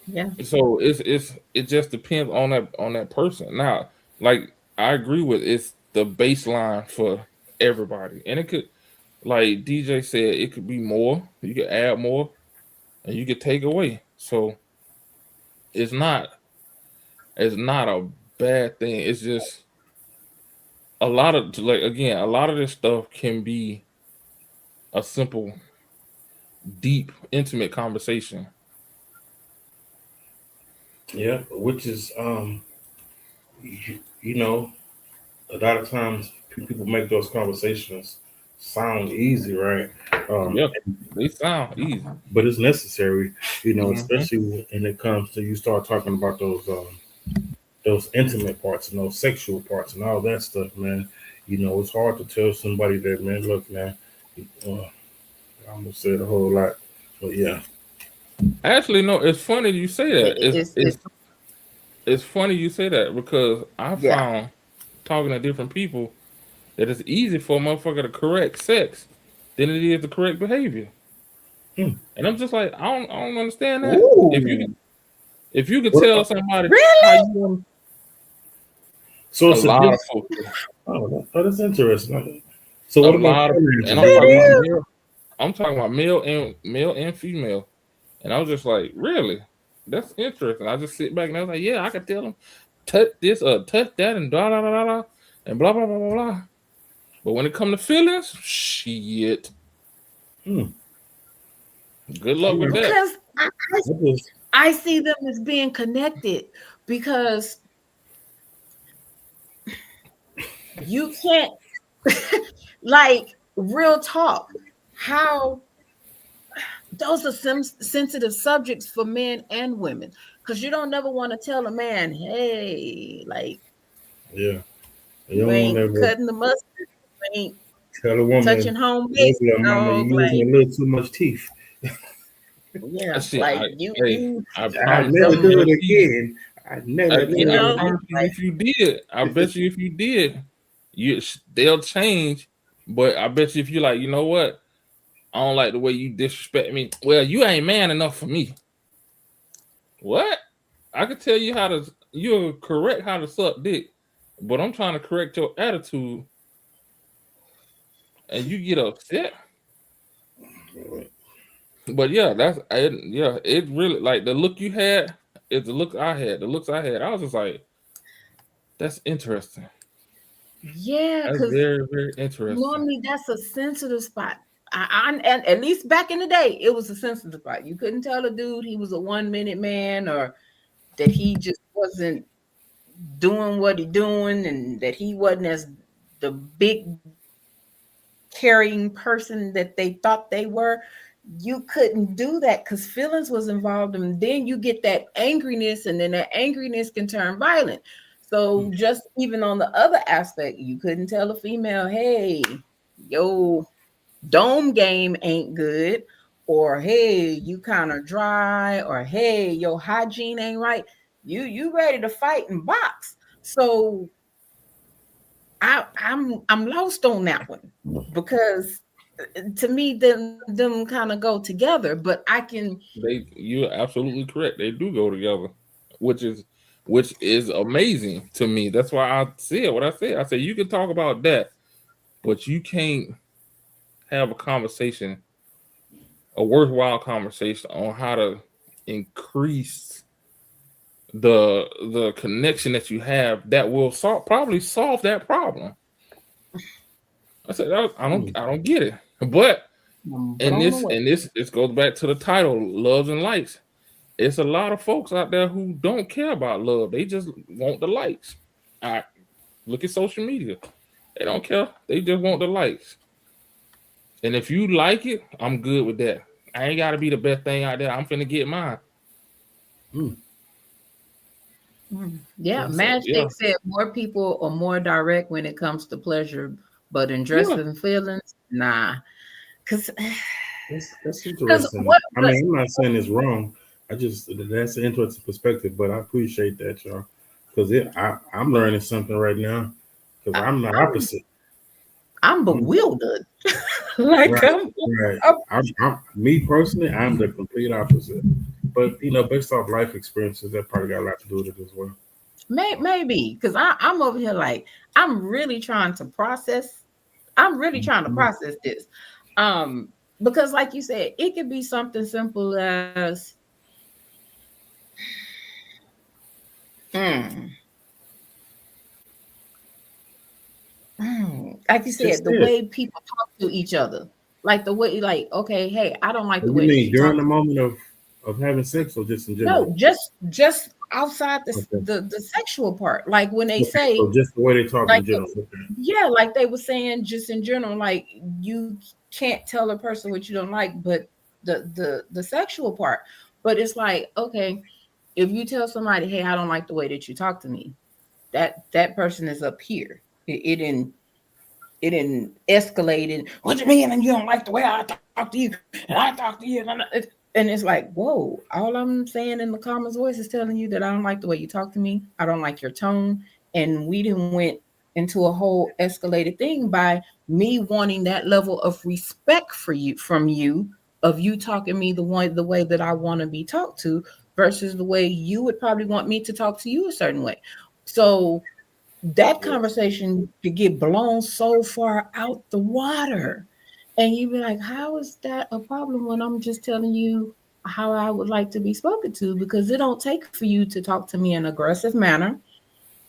Yeah. So it just depends on that person. Now, like I agree with it's the baseline for everybody, and it could, like DJ said, it could be more. You could add more, and you could take away. So it's not a bad thing. It's just a lot of a lot of this stuff can be a simple, deep, intimate conversation. Yeah, which is you know, a lot of times people make those conversations sound easy, right? Yep, they sound easy, but it's necessary, especially when it comes to you start talking about those intimate parts and those sexual parts and all that stuff, man. It's hard to tell somebody that, man. Look, man, I almost said a whole lot, but yeah. Actually, no, it's funny you say that. It's funny you say that because I found talking to different people that it's easy for a motherfucker to correct sex than it is to correct behavior. And I'm just like, I don't understand that. Ooh. If you could tell somebody how you want, so a lot of folks. Oh, that's interesting. So what about? And I'm talking about male and female. And I was just like, really? That's interesting. I just sit back and I was like, yeah, I could tell them touch this or touch that and blah blah blah blah and blah blah blah blah blah. But when it comes to feelings, shit. Good luck with that. Because I see them as being connected because you can't like real talk. How those are sensitive subjects for men and women because you don't never want to tell a man, hey, like, you ain't cutting the mustard, you ain't tell a woman touching home base, mama, you using a little too much teeth. Yeah, I never do it again. I never do it again. If you did, I bet you if you did, they'll change. But I bet you if you like, you know what? I don't like the way you disrespect me. Well, you ain't man enough for me. What? I could tell you you're correct how to suck dick, but I'm trying to correct your attitude, and you get upset. But yeah, it really like the look you had is the look I had. The looks I had, I was just like, that's interesting. Yeah, that's very, very interesting. Normally that's a sensitive spot. And at least back in the day, it was a sensitive spot. You couldn't tell a dude he was a 1 minute man or that he just wasn't doing what he doing and that he wasn't as the big carrying person that they thought they were. You couldn't do that because feelings was involved, and then you get that angriness, and then that angriness can turn violent. So just even on the other aspect, you couldn't tell a female, hey, yo, dome game ain't good, or hey, you kind of dry, or hey, your hygiene ain't right. You ready to fight and box. So I'm lost on that one because to me them kind of go together, but you're absolutely correct. They do go together, which is amazing to me. That's why I said what I said. I said you can talk about that, but you can't have a worthwhile conversation on how to increase the connection that you have that will probably solve that problem. I said I don't get it, but this goes back to the title, Loves and Likes. It's a lot of folks out there who don't care about love. They just want the likes. Look at social media. They don't care. They just want the likes. And if you like it, I'm good with that. I ain't got to be the best thing out there. I'm finna get mine. Yeah, Magic said more people are more direct when it comes to pleasure, but in dressing feelings, nah. Because that's interesting. I'm not saying it's wrong. That's an interesting perspective, but I appreciate that, y'all, because I'm learning something right now because I'm the opposite. I'm bewildered. Like me personally, I'm the complete opposite. But based off life experiences, that probably got a lot to do with it as well. Maybe because I'm over here like I'm really trying to process. I'm really trying to process this, because like you said, it could be something simple as, like you said, the way people talk to each other, like the way, like, okay, hey, I don't like the way. You mean during the moment of having sex, or just in general? No, just outside the sexual part. Like when they say, so just the way they talk in general. Yeah, like they were saying, just in general, like you can't tell a person what you don't like, but the sexual part. But it's like, okay, if you tell somebody, hey, I don't like the way that you talk to me, that person is up here. It didn't escalate. What do you mean? And you don't like the way I talk to you, and I talk to you, and it's like, whoa! All I'm saying in the calmest voice is telling you that I don't like the way you talk to me. I don't like your tone, and we didn't went into a whole escalated thing by me wanting that level of respect for you from you, of you talking to me the way that I want to be talked to, versus the way you would probably want me to talk to you a certain way. So that conversation could get blown so far out the water. And you'd be like, how is that a problem when I'm just telling you how I would like to be spoken to? Because it don't take for you to talk to me in an aggressive manner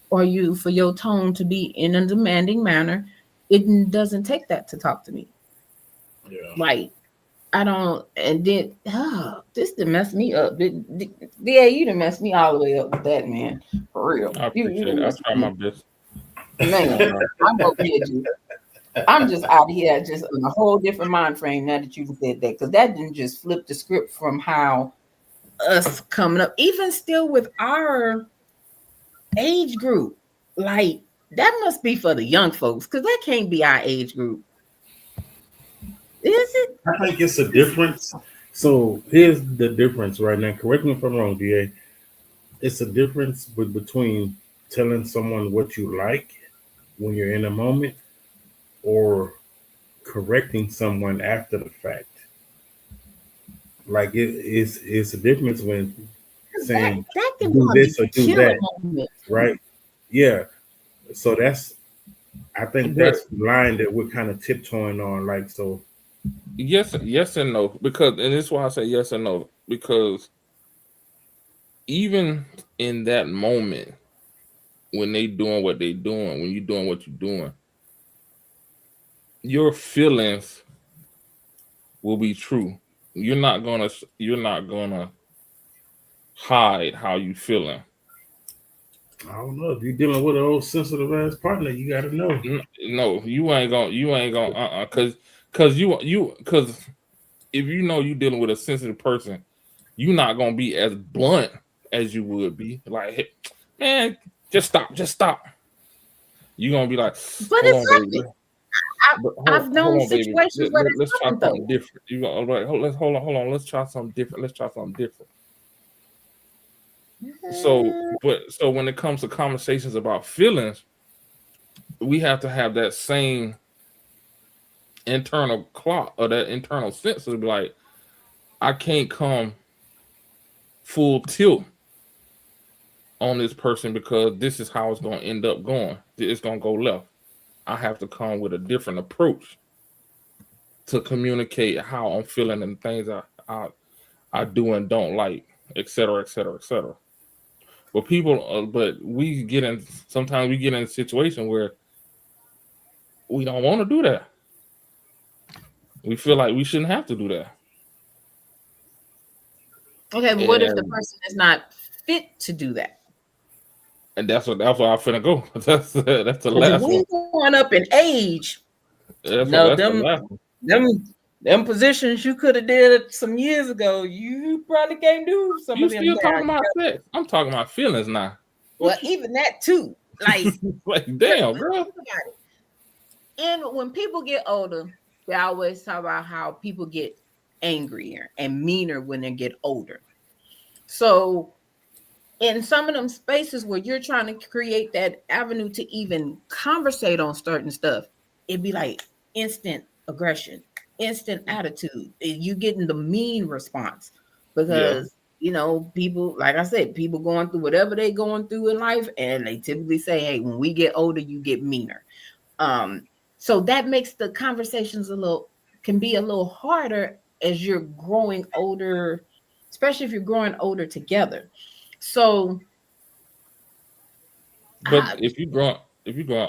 or you for your tone to be in a demanding manner. It doesn't take that to talk to me. Yeah. Like, I don't, and then, this done mess me up. Yeah, you done messed me all the way up with that, man. For real. I appreciate it. I try my best. Man, I'm over here I'm just out here just in a whole different mind frame now that you said that, because that didn't just flip the script from how us coming up, even still with our age group. Like, that must be for the young folks, because that can't be our age group. Is it? I think it's a difference. So here's the difference right now. Correct me if I'm wrong, DA. It's a difference between telling someone what you like when you're in a moment or correcting someone after the fact. Like it's a difference when saying that can do this or do that, right? Yeah. So I think that's the line that we're kind of tiptoeing on. Like, so yes and no, because, and this is why I say yes and no, because even in that moment when they doing what they doing, when you're doing what you're doing, your feelings will be true. You're not gonna hide how you feeling. I don't know, if you're dealing with an old sensitive ass partner, you got to know. No, you ain't gonna because if you know you're dealing with a sensitive person, you're not gonna be as blunt as you would be. Like, hey, man, just stop. You're gonna be like, but it's baby. I've known situations where let's try something different. You go, right? Hold on. Let's try something different. So when it comes to conversations about feelings, we have to have that same internal clock or that internal sense to be like, I can't come full tilt on this person because this is how it's going to end up going. It's going to go left. I have to come with a different approach to communicate how I'm feeling and things I do and don't like, etc. But sometimes we get in a situation where we don't want to do that. We feel like we shouldn't have to do that. Okay, but what if the person is not fit to do that? And that's where I'm finna go. That's the last one. Going up in age. Them positions you could have did some years ago, you probably can't do some you of them. You still talking about sex? I'm talking about feelings now. Well, even that too. Like, like damn, girl. And when people get older, we always talk about how people get angrier and meaner when they get older. So in some of them spaces where you're trying to create that avenue to even conversate on certain stuff, it'd be like instant aggression, instant attitude. You getting the mean response because people, like I said, people going through whatever they're going through in life, and they typically say, hey, when we get older, you get meaner. So that makes the conversations can be a little harder as you're growing older, especially if you're growing older together. So, but if you're growing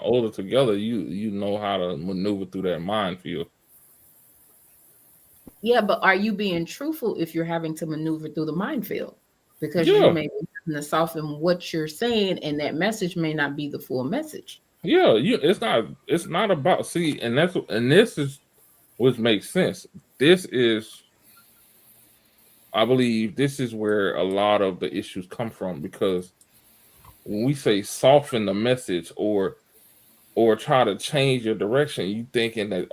older together, you know how to maneuver through that minefield. Yeah, but are you being truthful if you're having to maneuver through the minefield? because you may be having to soften what you're saying, and that message may not be the full message. Yeah, it's not about this is what makes sense. I believe this is where a lot of the issues come from, because when we say soften the message or try to change your direction, you thinking that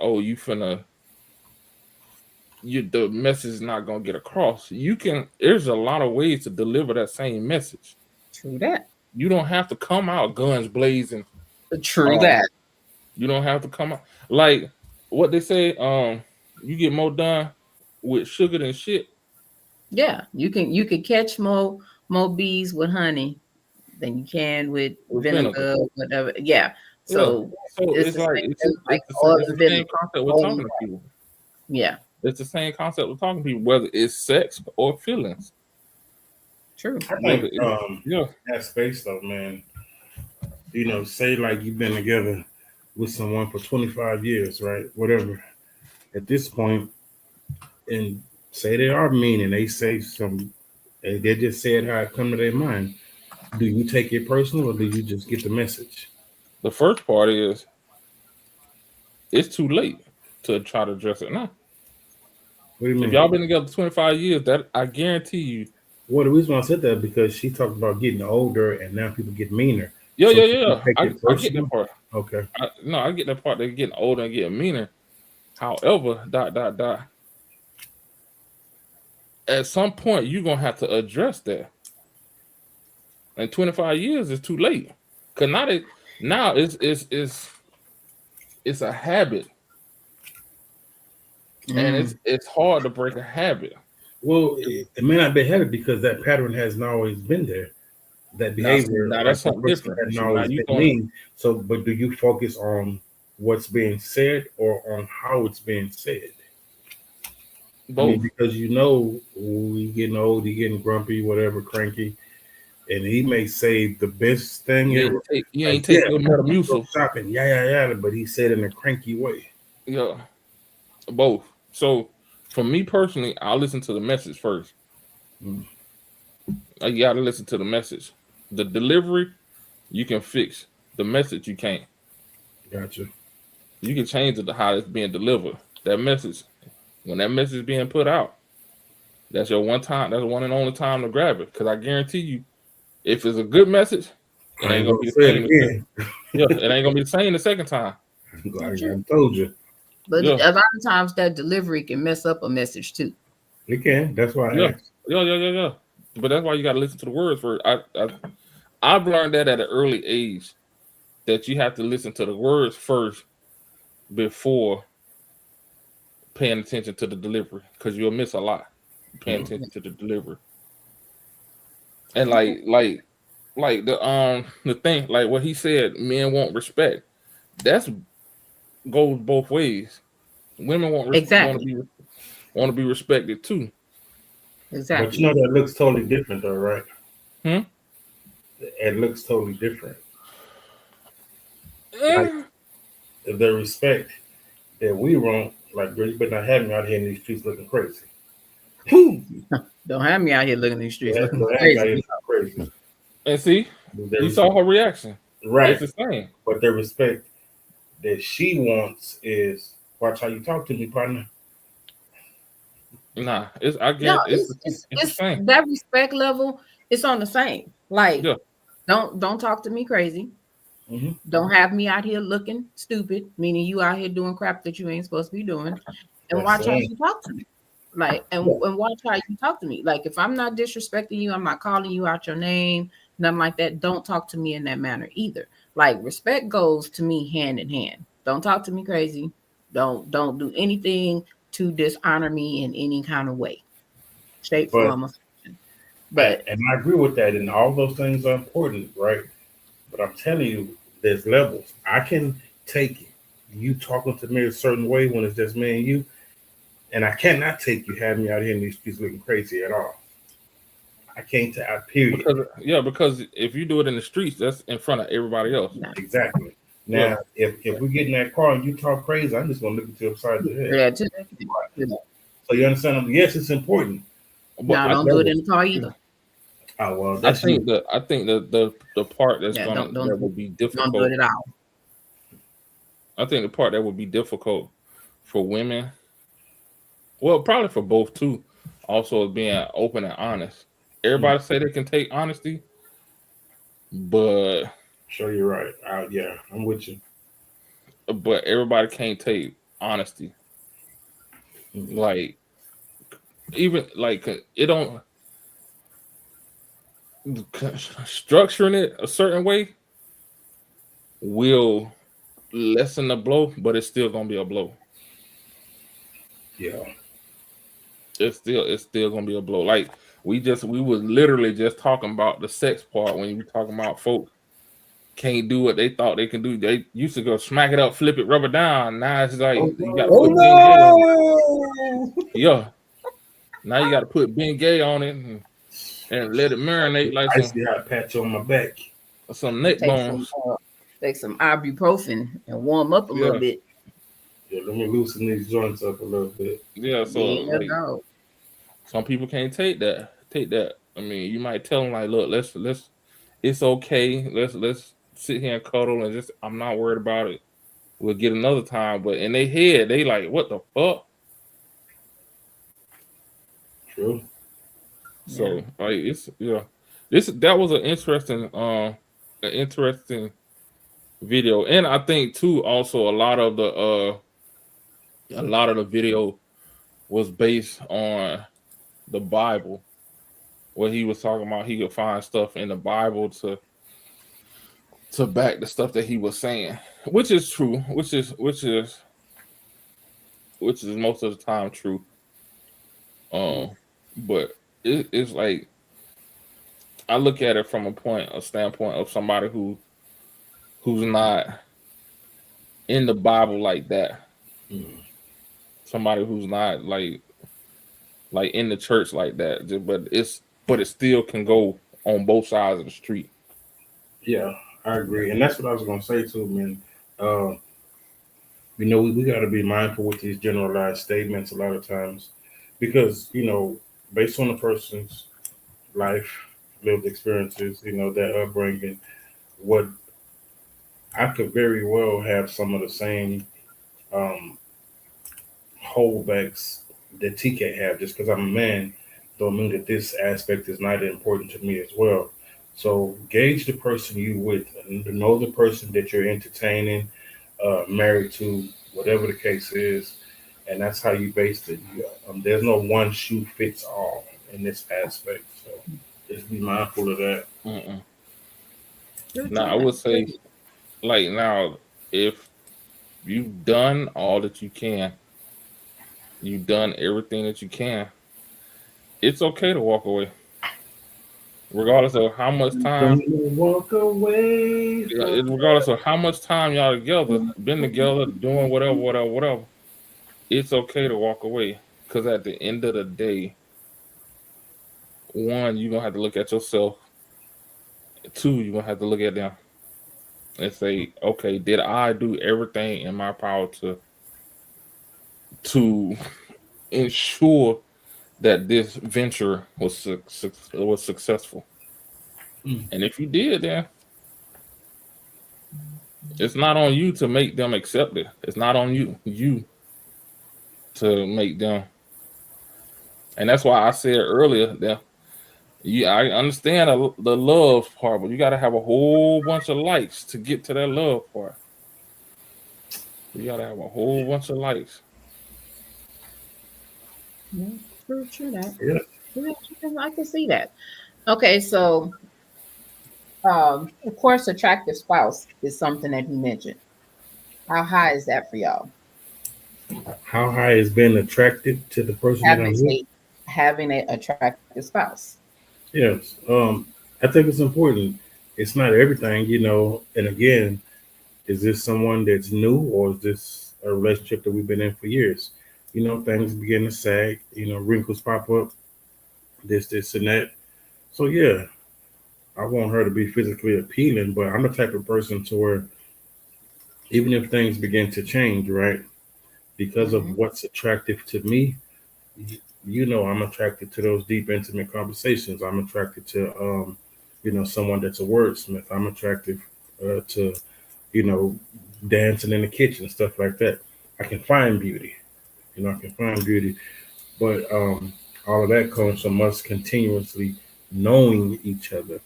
the message is not gonna get across. There's a lot of ways to deliver that same message. True that. You don't have to come out guns blazing. True that. You don't have to come out like what they say. You get more done with sugar than shit. Yeah, you can catch more bees with honey than you can with vinegar, whatever. Yeah. So it's the same concept with talking to people. Yeah. It's the same concept with talking to people, whether it's sex or feelings. True. I think that space though, man. You know, say like you've been together with someone for 25 years, right? Whatever. At this point, and say they are mean and they say they just said how it come to their mind. Do you take it personal or do you just get the message? The first part is it's too late to try to address it now. What do you mean? If y'all been together 25 years, that I guarantee you. Well, the reason why I said that because she talked about getting older and now people get meaner. Yeah. I get that part. Okay. I get that part. They're getting older and getting meaner. However, at some point you're gonna have to address that. And 25 years is too late. Cause now it's a habit. And it's hard to break a habit. Well, it may not be a habit because that pattern hasn't always been there. That behavior, that's something different. Hasn't always been mean. So, but do you focus on what's being said or on how it's being said? Both. I mean, because we getting old, you getting grumpy, whatever, cranky, and he may say the best thing ever. You ain't take your Metamucil shopping, yeah, but he said in a cranky way. Yeah, both. So, for me personally, I'll listen to the message first. You got to listen to the message. The delivery, you can fix. The message, you can't. Gotcha. You can change it to how it's being delivered. That message, when that message is being put out, that's your one time. That's one and only time to grab it. Because I guarantee you, if it's a good message, it ain't gonna be the same again. It ain't gonna be the same the second time. I told you. But a lot of times that delivery can mess up a message too. It can. That's why I asked. Yeah. But that's why you got to listen to the words first. I've learned that at an early age, that you have to listen to the words first before paying attention to the delivery, because you'll miss a lot paying attention to the delivery. And like the thing, like what he said, men want respect. That's goes both ways. Women want want to be respected too. Exactly. But you know that looks totally different though, right? It looks totally different. Like, the respect that we want, like, girl, you better not have me out here in these streets looking crazy. Don't have me out here looking in these streets looking crazy. And see, you saw her reaction. Right. It's the same. But the respect that she wants is, watch how you talk to me, partner. Nah, it's the same. That respect level, it's on the same. Like, don't talk to me crazy. Don't have me out here looking stupid, meaning you out here doing crap that you ain't supposed to be doing. And watch how you talk to me. Like, and watch how you talk to me. Like, if I'm not disrespecting you, I'm not calling you out your name, nothing like that. Don't talk to me in that manner either. Like, respect goes to me hand in hand. Don't talk to me crazy. Don't do anything to dishonor me in any kind of way, shape, form, or fashion. But and I agree with that, and all those things are important, right? But I'm telling you, there's levels. I can take you talking to me a certain way when it's just me and you, and I cannot take you having me out here in these streets looking crazy at all. I can't. Period. Because if you do it in the streets, that's in front of everybody else. Exactly. Now, if we get in that car and you talk crazy, I'm just gonna look at you upside the head. Yeah. So you understand? Yes, it's important. But don't do it in the car either. Oh well, I think the part that's that will be difficult. Don't do it at all. I think the part that would be difficult for women, well, probably for both too, also is being open and honest. Everybody say they can take honesty, but sure, you're right. Yeah, I'm with you. But everybody can't take honesty. Like, even like it don't structuring it a certain way will lessen the blow, but it's still gonna be a blow. Yeah, it's still gonna be a blow. Like we was literally just talking about the sex part when you talking about folks can't do what they thought they can do. They used to go smack it up, flip it, rub it down. Now it's like you got to put Ben Gay on it. Yeah. Now you got to put Ben Gay on it and let it marinate like I see how it patch on my back. Some neck bones. Take some ibuprofen and warm up a little bit. Yeah, let me loosen these joints up a little bit. Yeah, so like, some people can't take that. I mean, you might tell them like, look, let's it's okay. Let's sit here and cuddle and just I'm not worried about it. We'll get another time. But in their head, they like, what the fuck? True. So like it's that was an interesting video. And I think too also a lot of the video was based on the Bible, where he was talking about he could find stuff in the Bible to back the stuff that he was saying, which is true, which is most of the time true. But it's like I look at it from a standpoint of somebody who's not in the Bible like that. Somebody who's not like in the church like that. But it still can go on both sides of the street. Yeah, I agree, and that's what I was gonna say too, man. We got to be mindful with these generalized statements a lot of times, because based on the person's life, lived experiences, their upbringing, what I could very well have some of the same holdbacks that TK have. Just because I'm a man, don't mean that this aspect is not important to me as well. So gauge the person you with, and know the person that you're entertaining, married to, whatever the case is, and that's how you base it. There's no one shoe fits all in this aspect, so just be mindful of that. Now I would say, like, now if you've done all that you can, you've done everything that you can, it's okay to walk away. Regardless of how much time, walk away. Regardless of how much time y'all been together, doing whatever, it's okay to walk away. Because at the end of the day, one, you're gonna have to look at yourself. Two, you're gonna have to look at them and say, okay, did I do everything in my power to ensure that this venture was successful? And if you did, then it's not on you to make them accept it. It's not on you to make them. And that's why I said earlier that I understand the love part, but you got to have a whole bunch of likes to get to that love part. You got to have a whole bunch of likes. Yeah, true that. Yeah, I can see that. Okay, so of course, attractive spouse is something that he mentioned. How high is that for y'all? How high is being attracted to the person having an attractive spouse? Yes, I think it's important. It's not everything, and again, is this someone that's new, or is this a relationship that we've been in for years? Things begin to sag, wrinkles pop up, this and that. So yeah, I want her to be physically appealing, but I'm the type of person to where even if things begin to change, right, because of what's attractive to me, I'm attracted to those deep, intimate conversations. I'm attracted to, someone that's a wordsmith. I'm attracted to, dancing in the kitchen, stuff like that. I can find beauty. I can find beauty, but all of that comes from us continuously knowing each other.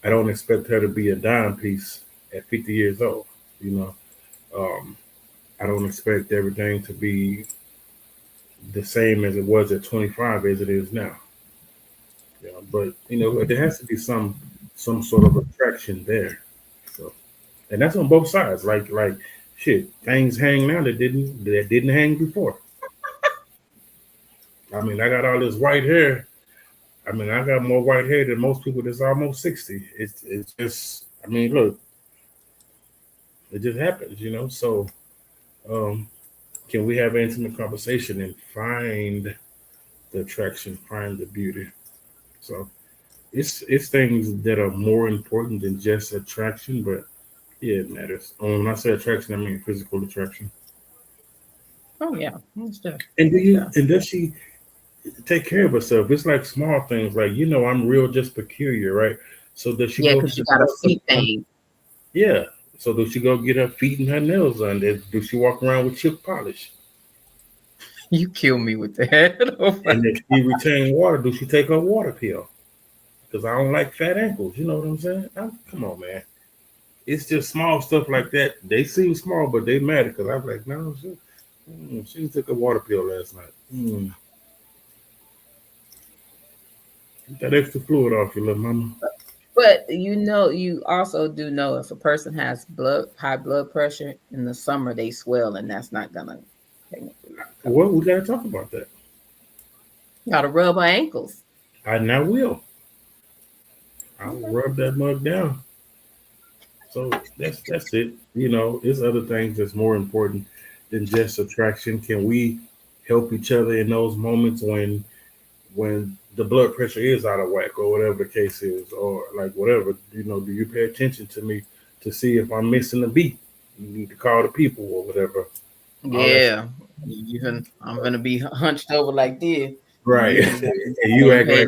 I don't expect her to be a dime piece at 50 years old. You know, um, I don't expect everything to be the same as it was at 25 as it is now. But there has to be some sort of attraction there. So, and that's on both sides. Like shit, things hang now that didn't hang before. I mean, I got all this white hair. I mean, I got more white hair than most people that's almost 60. It's just, I mean, look, it just happens. So, um, can we have an intimate conversation and find the attraction, find the beauty? So, it's things that are more important than just attraction, but yeah, it matters. When I say attraction, I mean physical attraction. Oh yeah, and does she take care of herself? It's like small things, like I'm real, just peculiar, right? So does she? Yeah, because she got a feet thing. Yeah. So does she go get her feet and her nails done? Do she walk around with chip polish? You kill me with that. And if she retain water, do she take her water pill? Because I don't like fat ankles. You know what I'm saying? Come on, man. It's just small stuff like that. They seem small, but they matter. Because I'm like, no, she took a water pill last night. Get that extra fluid off your little mama. But you also do know if a person has high blood pressure in the summer, they swell, and that's not gonna. Well, we gotta talk about that. Gotta rub her ankles. I will. I'll rub that mug down. So that's it. There's other things that's more important than just attraction. Can we help each other in those moments when the blood pressure is out of whack or whatever the case is, or like whatever, do you pay attention to me to see if I'm missing a beat? You need to call the people or whatever. Yeah. I'm going to be hunched over like this. Right. And you act like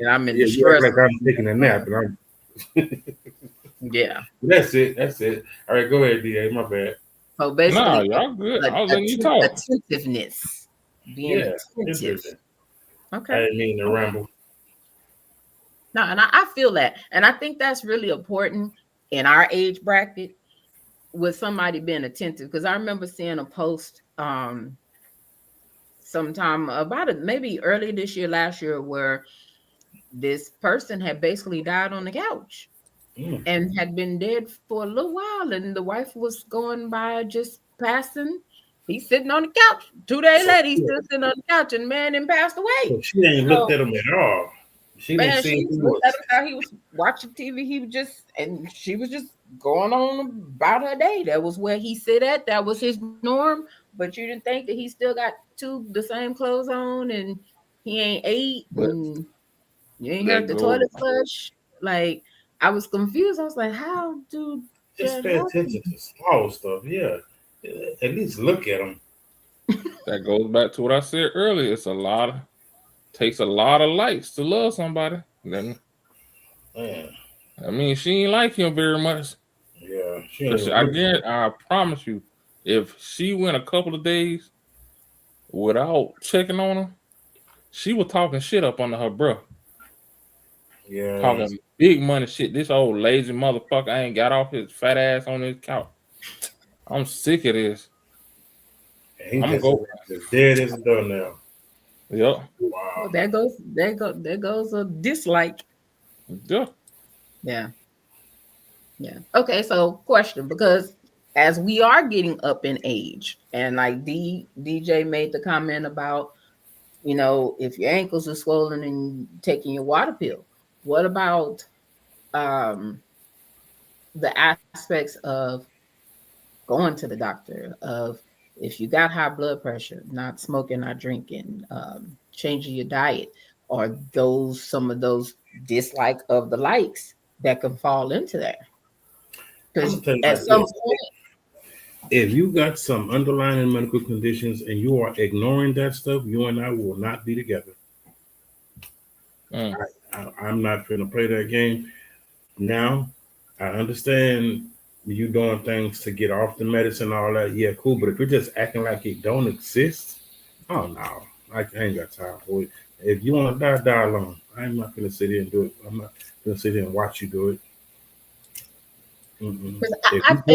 I'm in distress. Like I'm taking a nap. And I'm yeah. That's it. All right, go ahead, DA. My bad. So basically, no, y'all good. I was letting you talk. Attentiveness. Being attentive. Okay. I didn't mean to ramble. No, and I feel that. And I think that's really important in our age bracket with somebody being attentive. Because I remember seeing a post sometime about it, maybe early this year, last year, where this person had basically died on the couch and had been dead for a little while. And the wife was going by just passing. He's sitting on the couch. 2 days later, he's still sitting on the couch, and the man then passed away. So she ain't looked at him at all. She didn't see looked at him how he was watching TV. She was just going on about her day. That was where he sit at. That was his norm. But you didn't think that he still got the same clothes on, and he ain't ate, and you ain't heard the toilet flush. Like, I was confused. I was like, how do just pay attention to small stuff? Yeah. At least look at them. That goes back to what I said earlier. Takes a lot of likes to love somebody. I mean, she ain't like him very much. Yeah, I promise you, if she went a couple of days without checking on him, she was talking shit up under her breath. Yeah, talking big money shit. This old lazy motherfucker ain't got off his fat ass on his couch. I'm sick of this. I'm gonna go dead as a doornail. Yep. Wow. Well, there goes a dislike. Yeah. Yeah. Okay, so question, because as we are getting up in age, and like DJ made the comment about, if your ankles are swollen and taking your water pill, what about the aspects of going to the doctor, of if you got high blood pressure, not smoking, not drinking, changing your diet, or some of those dislike of the likes that can fall into that? Because at some point, If you got some underlying medical conditions and you are ignoring that stuff, you and I will not be together. I'm not going to play that game. Now, I understand you doing things to get off the medicine, all that. Yeah, cool. But if you're just acting like it don't exist, oh no, I ain't got time for it. If you want to die, die alone. I'm not going to sit here and do it. I'm not going to sit here and watch you do it. If you're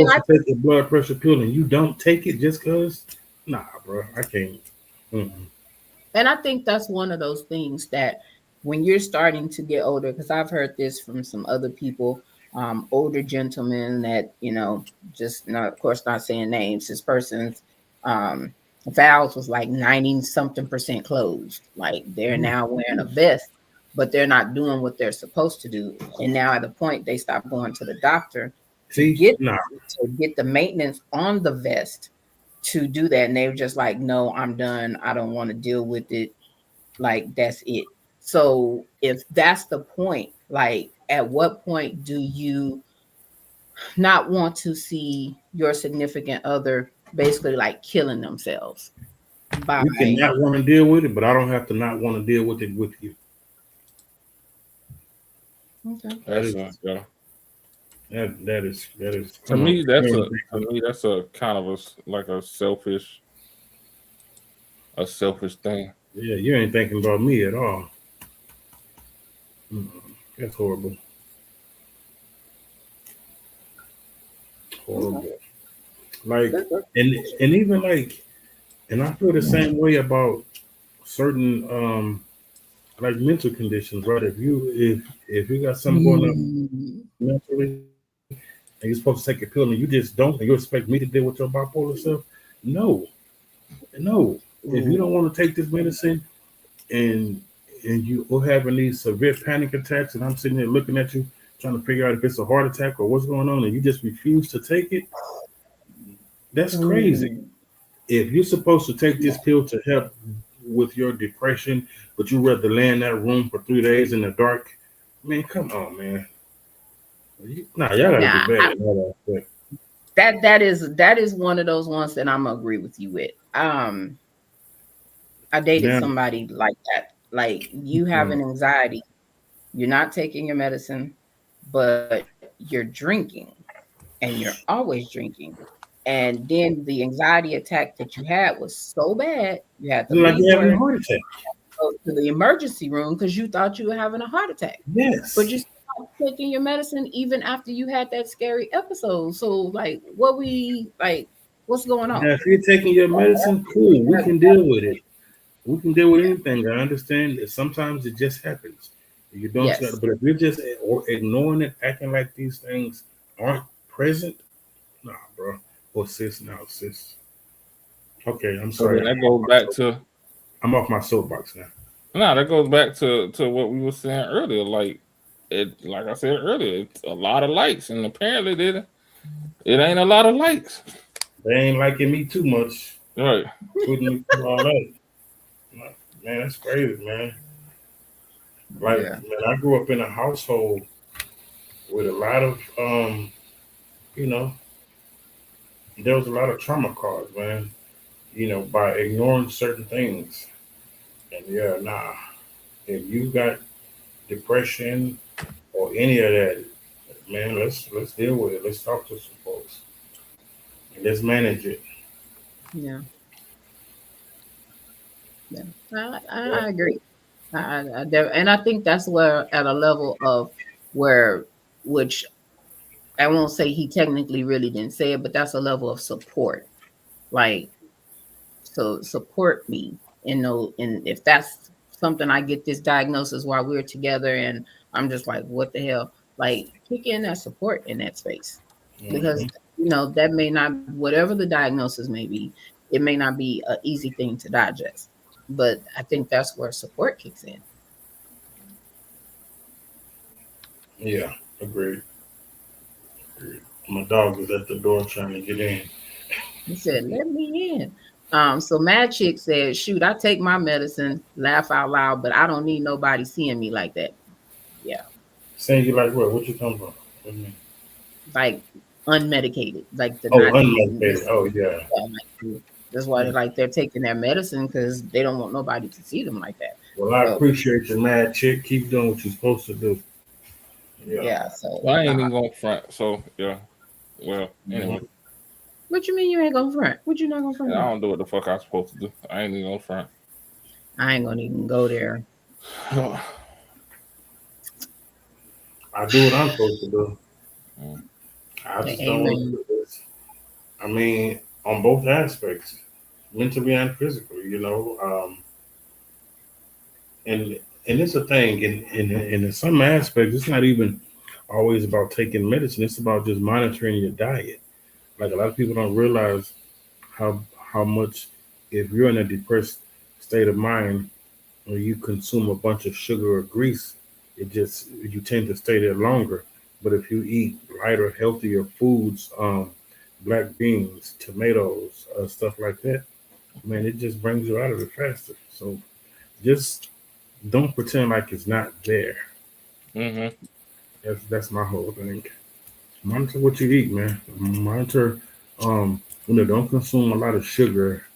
supposed to take a blood pressure pill and you don't take it just because, nah, bro, I can't. And I think that's one of those things that when you're starting to get older, because I've heard this from some other people, older gentlemen that, just not, of course, not saying names, this person's valves was like 90 something % closed. Like they're now wearing a vest, but they're not doing what they're supposed to do. And now at the point they stop going to the doctor to get the maintenance on the vest to do that. And they were just like, no, I'm done. I don't want to deal with it. Like, that's it. So if that's the point, like, at what point do you not want to see your significant other basically like killing themselves? You can not want to deal with it, but I don't have to not want to deal with it with you. Okay. That is to me that's a kind of a selfish thing. Yeah, you ain't thinking about me at all. That's horrible. Like, and even like, and I feel the same way about certain like mental conditions, right? If you got something going on mentally and you're supposed to take a pill and you just don't, and you expect me to deal with your bipolar stuff, no. If you don't want to take this medicine and you are having these severe panic attacks, and I'm sitting there looking at you trying to figure out if it's a heart attack or what's going on, and you just refuse to take it, that's crazy. If you're supposed to take this pill to help with your depression, but you rather lay in that room for 3 days in the dark, man, come on, man. Y'all gotta do better. That is one of those ones that I'm gonna agree with you with. I dated somebody like that. Like, you have an anxiety, you're not taking your medicine, but you're drinking, and you're always drinking. And then the anxiety attack that you had was so bad, you had to like having a heart attack. Go to the emergency room because you thought you were having a heart attack. Yes. But you stopped taking your medicine even after you had that scary episode. So, like, what's going on? Now, if you're taking your medicine, cool, we can deal with it. We can deal with anything. I understand that sometimes it just happens. You don't, but if you're just ignoring it, acting like these things aren't present, nah, bro. Or sis. Okay, I'm sorry. That goes back to. I'm off my soapbox now. No, that goes back to what we were saying earlier. Like I said earlier, it's a lot of likes, and apparently it ain't a lot of likes. They ain't liking me too much. Right. Putting me through all that. Man, that's crazy, man. Like, man, I grew up in a household with a lot of, there was a lot of trauma caused, man, by ignoring certain things. And if you got depression or any of that, man, let's deal with it. Let's talk to some folks and let's manage it. Yeah. I agree. And I think that's where, at a level of which I won't say he technically really didn't say it, but that's a level of support. Like, so support me, and if that's something, I get this diagnosis while we're together and I'm just like, what the hell? Like, kick in that support in that space. Because that may not, whatever the diagnosis may be, it may not be an easy thing to digest. But I think that's where support kicks in. Yeah, agreed. My dog is at the door trying to get in. He said, let me in. So Mad Chick said, shoot, I take my medicine, laugh out loud, but I don't need nobody seeing me like that. Yeah. Saying you like what? What you talking about? What do you mean? Like, unmedicated, like the not unmedicated. Oh yeah. That's why they're taking their medicine because they don't want nobody to see them like that. Well, I appreciate you, mad chick. Keep doing what you're supposed to do. Yeah. So well, I ain't even going front. So yeah. Well, anyway. What you mean you ain't going front? What you not going front? I don't do what the fuck I'm supposed to do. I ain't even going front. I ain't gonna even go there. I do what I'm supposed to do. I just don't want to do this. I mean, on both aspects, mentally and physically, and it's a thing. In some aspects, it's not even always about taking medicine. It's about just monitoring your diet. Like a lot of people don't realize how much, if you're in a depressed state of mind or you consume a bunch of sugar or grease, you tend to stay there longer. But if you eat lighter, healthier foods, black beans, tomatoes, stuff like that, man, it just brings you out of it faster. So just don't pretend like it's not there. That's my whole thing. Monitor what you eat, man. Monitor, don't consume a lot of sugar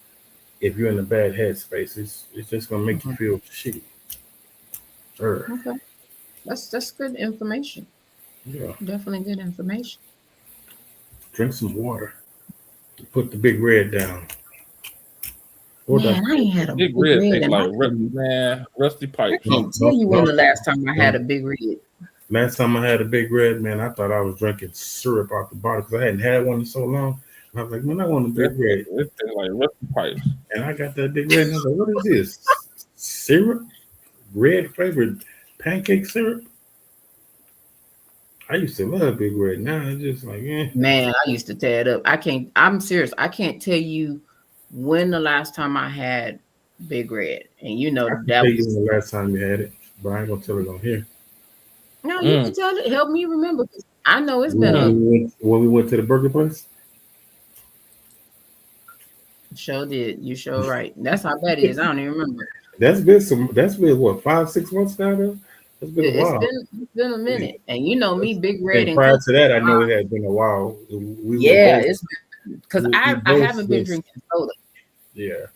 if you're in a bad headspace. It's just gonna make you feel shitty. Okay, that's good information. Yeah, definitely good information. Drink some water. Put the big red down. Man, I ain't had a big red tastes like rusty pipe. I can't tell you when the last time I had a big red. Last time I had a big red, man, I thought I was drinking syrup out the bottle because I hadn't had one in so long. And I was like, man, I want a big red. It tastes like rusty pipes. And I got that big red, and I was like, what is this? Syrup? Red flavored pancake syrup? I used to love Big Red. Now it's just like, Man, I used to tear it up. I'm serious. I can't tell you when the last time I had Big Red. And that was the last time you had it, but I ain't gonna tell it on here. No, you can tell it. Help me remember. I know it's been when we went to the burger place. Sure did. You sure right. That's how bad it is. I don't even remember. That's been what, 5-6 months now though? It's been a while. It's been a minute. And me, Big Red. And prior to that, I know it had been a while. It's because I haven't been drinking soda. Yeah.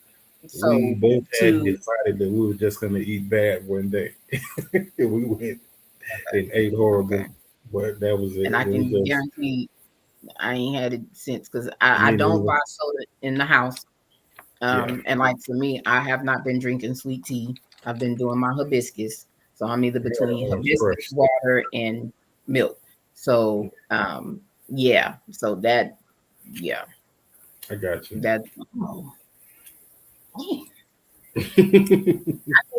So we both had decided that we were just going to eat bad one day. We went and ate horrible, but that was it. And I can guarantee I ain't had it since because I don't buy soda in the house. And like for me, I have not been drinking sweet tea. I've been doing my hibiscus. So I'm either between hibiscus, water, and milk. So So that, I got you. That. I think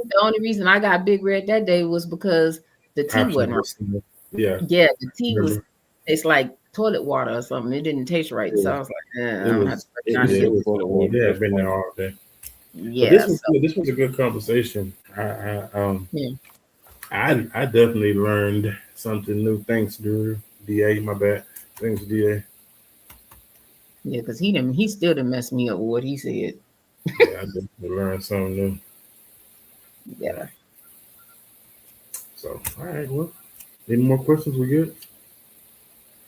the only reason I got Big Red that day was because the tea wasn't right. Yeah, the tea was. It's like toilet water or something. It didn't taste right, so I was like, I don't have to. Yeah, I've been there all day. Yeah, this was a good conversation. I definitely learned something new. Thanks, DA. My bad. Thanks, DA. Yeah, because he still didn't mess me up with what he said. Yeah, I definitely learned something new. Yeah. So, all right. Well, any more questions? We good?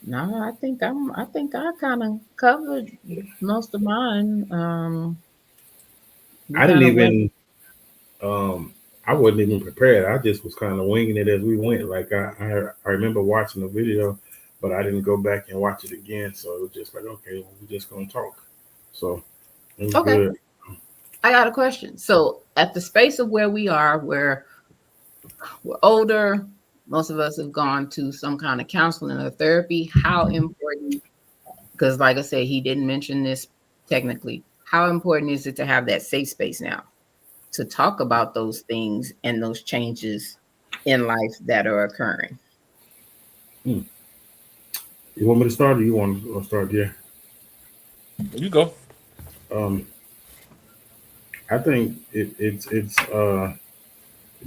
No, I think I kind of covered most of mine. I didn't even. I wasn't even prepared. I just was kind of winging it as we went. Like I remember watching the video, but I didn't go back and watch it again. So it was just like, okay, well, we're just gonna talk. So it was good. I got a question. So at the space of where we are, where we're older, most of us have gone to some kind of counseling or therapy. How important? Because like I said, he didn't mention this technically. How important is it to have that safe space now to talk about those things and those changes in life that are occurring? You want me to start, or you want to start? Yeah, you go. I think it's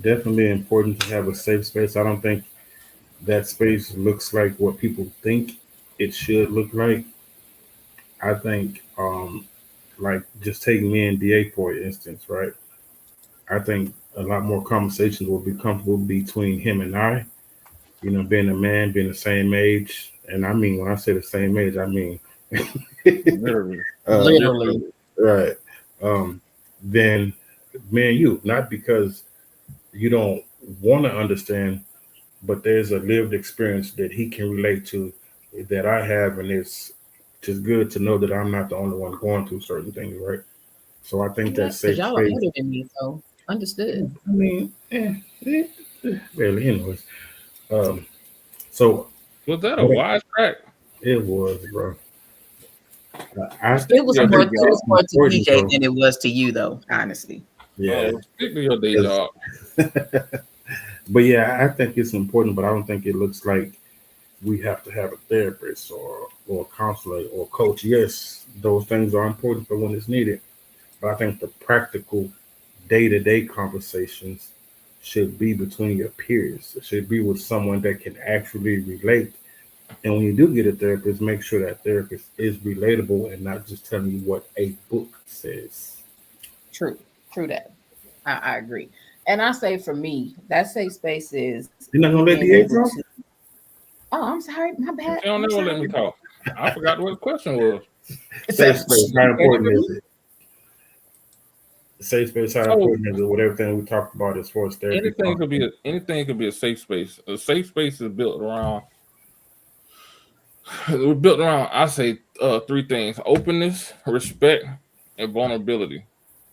definitely important to have a safe space. I don't think that space looks like what people think it should look like. I think, like just taking me and DA for instance, right? I think a lot more conversations will be comfortable between him and I, being a man, being the same age, and I mean when I say the same age, I mean literally, literally, right. Then me and you, not because you don't want to understand, but there's a lived experience that he can relate to that I have, and it's just good to know that I'm not the only one going through certain things, right? So I think yeah, that because safe y'all are space. older than me, so understood. I mean, barely, anyways. Um, so was that a wise crack? it was, bro. I It was Your more. day It job. was more to Important, DJ though. than it was to you, though. Honestly. Yeah. Stick to your day Yes. job. But yeah, I think it's important, but I don't think it looks like we have to have a therapist or a counselor or coach. Yes, those things are important for when it's needed. But I think the practical day-to-day conversations should be between your peers. It should be with someone that can actually relate. And when you do get a therapist, make sure that therapist is relatable and not just telling you what a book says. True that. I agree. And I say for me, that safe space is You're not me gonna let being the able age off? to. Oh, I'm sorry. My bad. They don't I'm never let sorry. me talk. I forgot what the question was. Safe space. How important is it? Safe space. How So important is it with everything we talked about as far as therapy? anything could be a safe space. A safe space is built around. We're built around. I say three things: openness, respect, and vulnerability.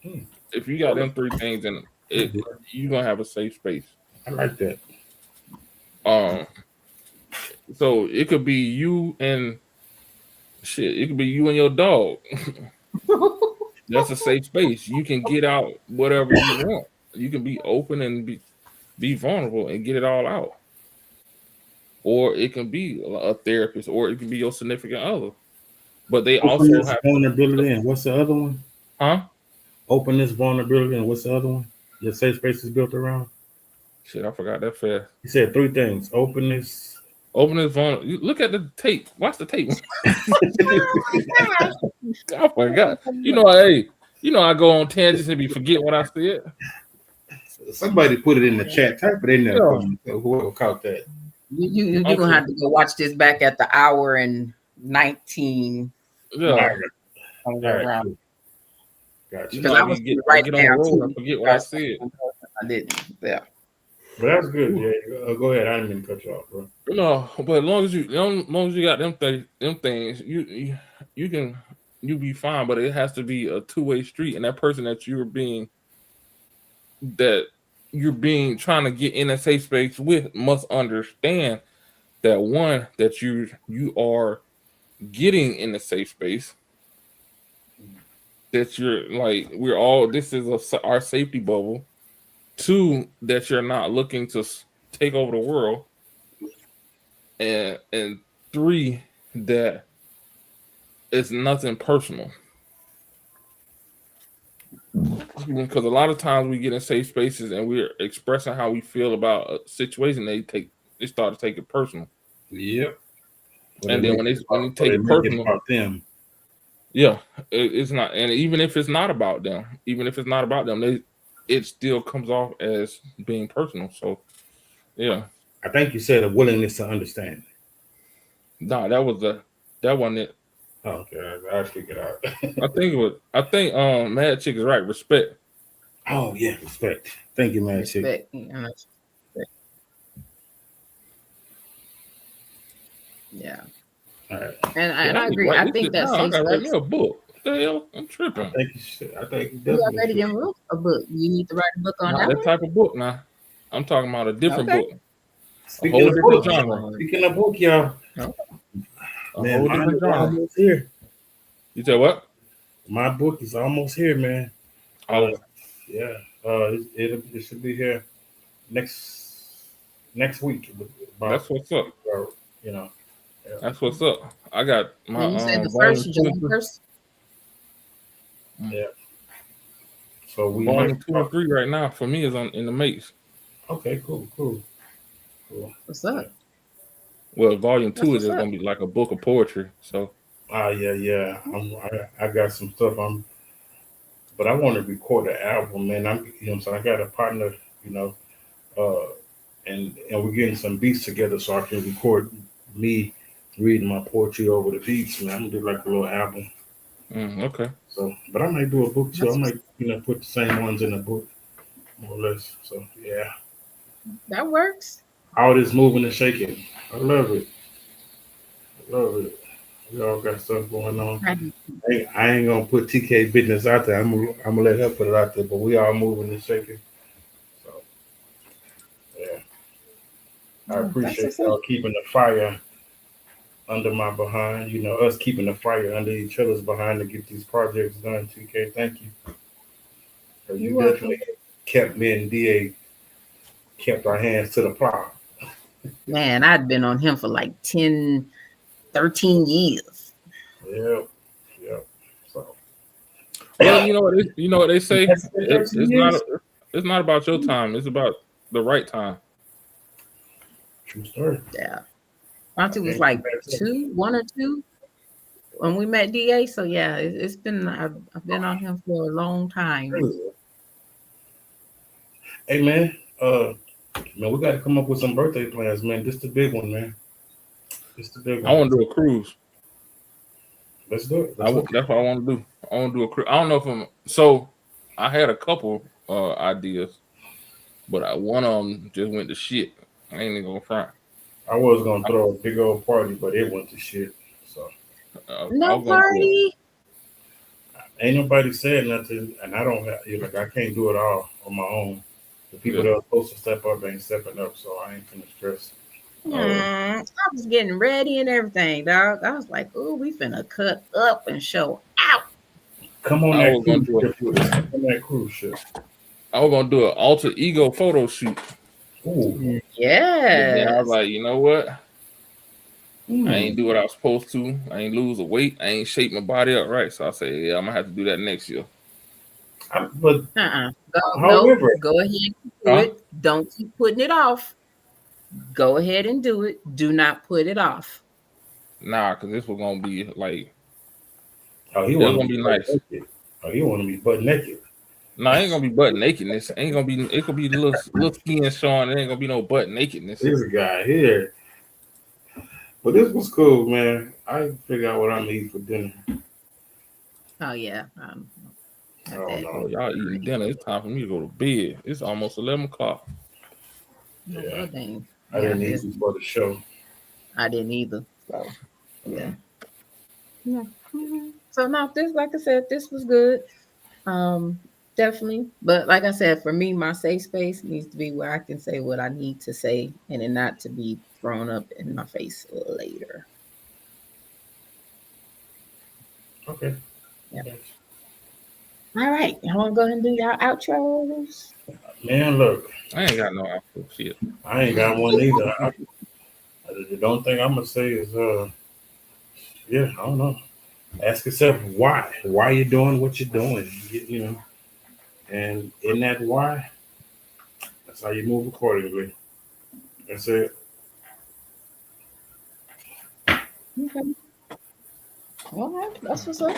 Hmm. If you got them three things, in it, you're gonna have a safe space. I like that. Um, so it could be you and shit. It could be you and your dog. That's a safe space. You can get out whatever you want. You can be open and be vulnerable and get it all out. Or it can be a therapist, or it can be your significant other. But they also Openness, have, vulnerability, and what's the other one? huh? Openness, vulnerability, and what's the other one? Your safe space is built around. Shit, I forgot that fast. You said three things: openness. Openness, vulnerable. Look at the tape. Watch the tape. Oh I forgot. Hey, I go on tangents and be forget what I said. Somebody put it in the chat. Type it in there Yeah. for me. So whoever caught that. You gonna have to go watch this back at the hour and 19. Yeah. All right. Around. Gotcha. Because I was I get on the road and forget what I said. I didn't. Yeah. But that's good. Yeah. Go ahead. I didn't mean to cut you off, bro. No, but as long as you got them things, you can be fine. But it has to be a two-way street, and that person that you're being trying to get in a safe space with must understand that one, that you are getting in a safe space, that you're like, this is our safety bubble. Two, that you're not looking to take over the world, and three, that it's nothing personal. Because a lot of times we get in safe spaces and we're expressing how we feel about a situation, they start to take it personal. Yep. And then when you take it personal, about them. yeah, it's not. And even if it's not about them, it still comes off as being personal. So, yeah. I think you said a willingness to understand. Nah, that wasn't it. Oh, okay, I figured out. I think Mad Chick is right. Respect. Oh yeah, respect. Thank you, Mad Chick. Respect. Yeah. All right. And I agree. I think that I gotta write me a book. What the hell? I'm tripping. I think you should. I think you definitely already done wrote a book. You need to write a book on that type of book now. I'm talking about a different book. Speaking of book, genre. Speaking of book, y'all. Man, mine is almost here. You said what? My book is almost here, man. Oh, yeah. It should be here next week. That's what's up. Yeah. That's what's up. I got my you said the volume first. Yeah. So we volume 2 and 3 right now for me is in the mates. Okay, cool. What's up? Well, volume 2 is just gonna be like a book of poetry. So. Yeah. I got some stuff. But I want to record an album, man. I'm, you know what I'm saying? I got a partner, and we're getting some beats together so I can record me reading my poetry over the beats, man. I'm gonna do like a little album. Okay. So, but I might do a book too. I might, put the same ones in the book, more or less. So, yeah. That works. All this moving and shaking. I love it. I love it. We all got stuff going on. I ain't gonna put TK business out there. I'm gonna let her put it out there. But we all moving and shaking. So, yeah. I appreciate y'all keeping the fire under my behind. Us keeping the fire under each other's behind to get these projects done. TK, thank you. You definitely kept me and DA kept our hands to the plow. Man, I'd been on him for like 10, 13 years. Yeah. So, well, you know what they say. It's not about your time. It's about the right time. True story. Yeah. Auntie was like 1 or 2 when we met DA. So yeah, it's been I've been on him for a long time. Hey man, we got to come up with some birthday plans, man. This the big one, man. This the big one. I want to do a cruise. Let's do it. That's what I want to do. I want to do a cruise. I don't know if so. I had a couple ideas, but one of them just went to shit. I ain't even gonna front. I was gonna throw a big old party, but it went to shit. So no party. Ain't nobody said nothing, and I don't have I can't do it all on my own. The people that are supposed to step up ain't stepping up, so I ain't finna stress. I was getting ready and everything, dog. I was like, "Oh, we finna cut up and show out." Come on that cruise ship. I was gonna do an alter ego photo shoot. Ooh. Yeah. I was like, you know what? I ain't do what I was supposed to. I ain't lose the weight. I ain't shape my body up right. So I say, yeah, I'm gonna have to do that next year. But however, go ahead and do it. Don't keep putting it off. Go ahead and do it. Do not put it off. Nah, because this was gonna be like. Oh, he want to be nice. Naked. Oh, he want to be butt naked. No, it ain't gonna be butt nakedness. Ain't gonna be. It could be little skin showing. It ain't gonna be no butt nakedness. This guy here. But this was cool, man. I figure out what I'm gonna eat for dinner. Oh yeah. Y'all eating dinner. It's time for me to go to bed. It's almost 11 o'clock. Yeah. I didn't eat before the show. I didn't either. So yeah. So now this, like I said, this was good. Definitely. But like I said, for me, my safe space needs to be where I can say what I need to say and then not to be thrown up in my face later. Okay. Yeah. All right. I want to go ahead and do y'all outros. Man, look. I ain't got no outro shit. I ain't got one either. The only thing I'm gonna say is, I don't know. Ask yourself why. Why you doing what you're doing? And in that why, that's how you move accordingly. That's it. Okay. All right, that's what's up.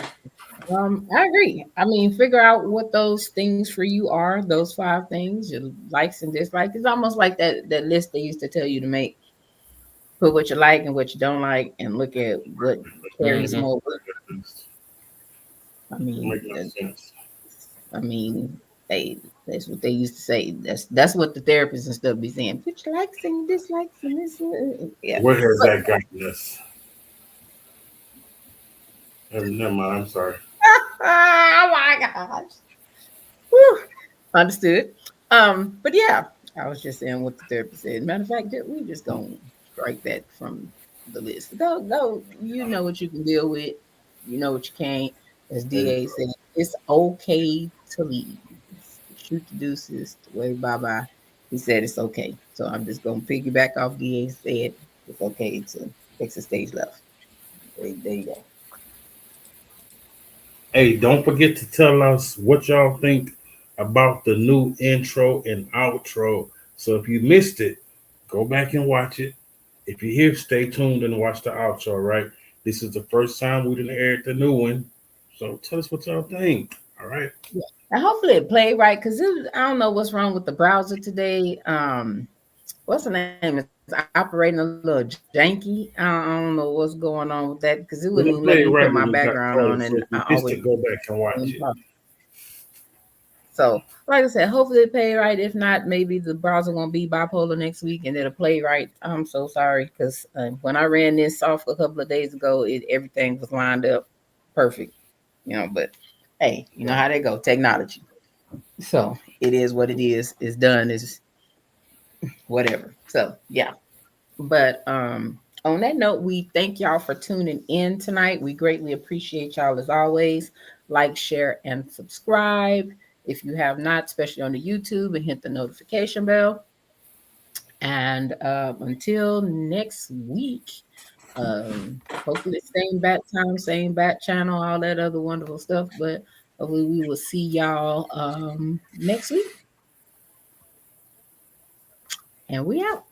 I agree. I mean, figure out what those things for you are. Those 5 things, your likes and dislikes. It's almost like that list they used to tell you to make. Put what you like and what you don't like, and look at what carries more. I mean, that's what they used to say. That's what the therapists and stuff be saying. Put your likes and dislikes and this. Yeah. Where has that gotten us? Never mind. I'm sorry. Oh my gosh. Whew. Understood. But yeah, I was just saying what the therapist said. Matter of fact, we just gonna strike that from the list. Go. You know what you can deal with. You know what you can't. As DA said, it's okay to leave. Shoot the deuces, wave bye-bye. He said it's okay. So I'm just gonna piggyback off DA said it's okay to exit stage left. There you go. Hey, don't forget to tell us what y'all think about the new intro and outro. So if you missed it, go back and watch it. If you're here, stay tuned and watch the outro, right? This is the first time we didn't air the new one. So tell us what y'all think. All right. Yeah. And hopefully it played right, because I don't know what's wrong with the browser today. what's the name? It's operating a little janky. I don't know what's going on with that because it wouldn't even let me put my background on, and I always go back and watch it. So, like I said, hopefully it pay right. If not, maybe the browser won't be bipolar next week and it'll play right. I'm so sorry because when I ran this off a couple of days ago, everything was lined up perfect, But hey, you know how they go, technology. So it is what it is. It's done. Is whatever. So yeah. But on that note, we thank y'all for tuning in tonight. We greatly appreciate y'all as always. Like, share, and subscribe if you have not, especially on the YouTube, and hit the notification bell. And until next week, hopefully same bat time, same bat channel, all that other wonderful stuff. But hopefully we will see y'all next week. And we out.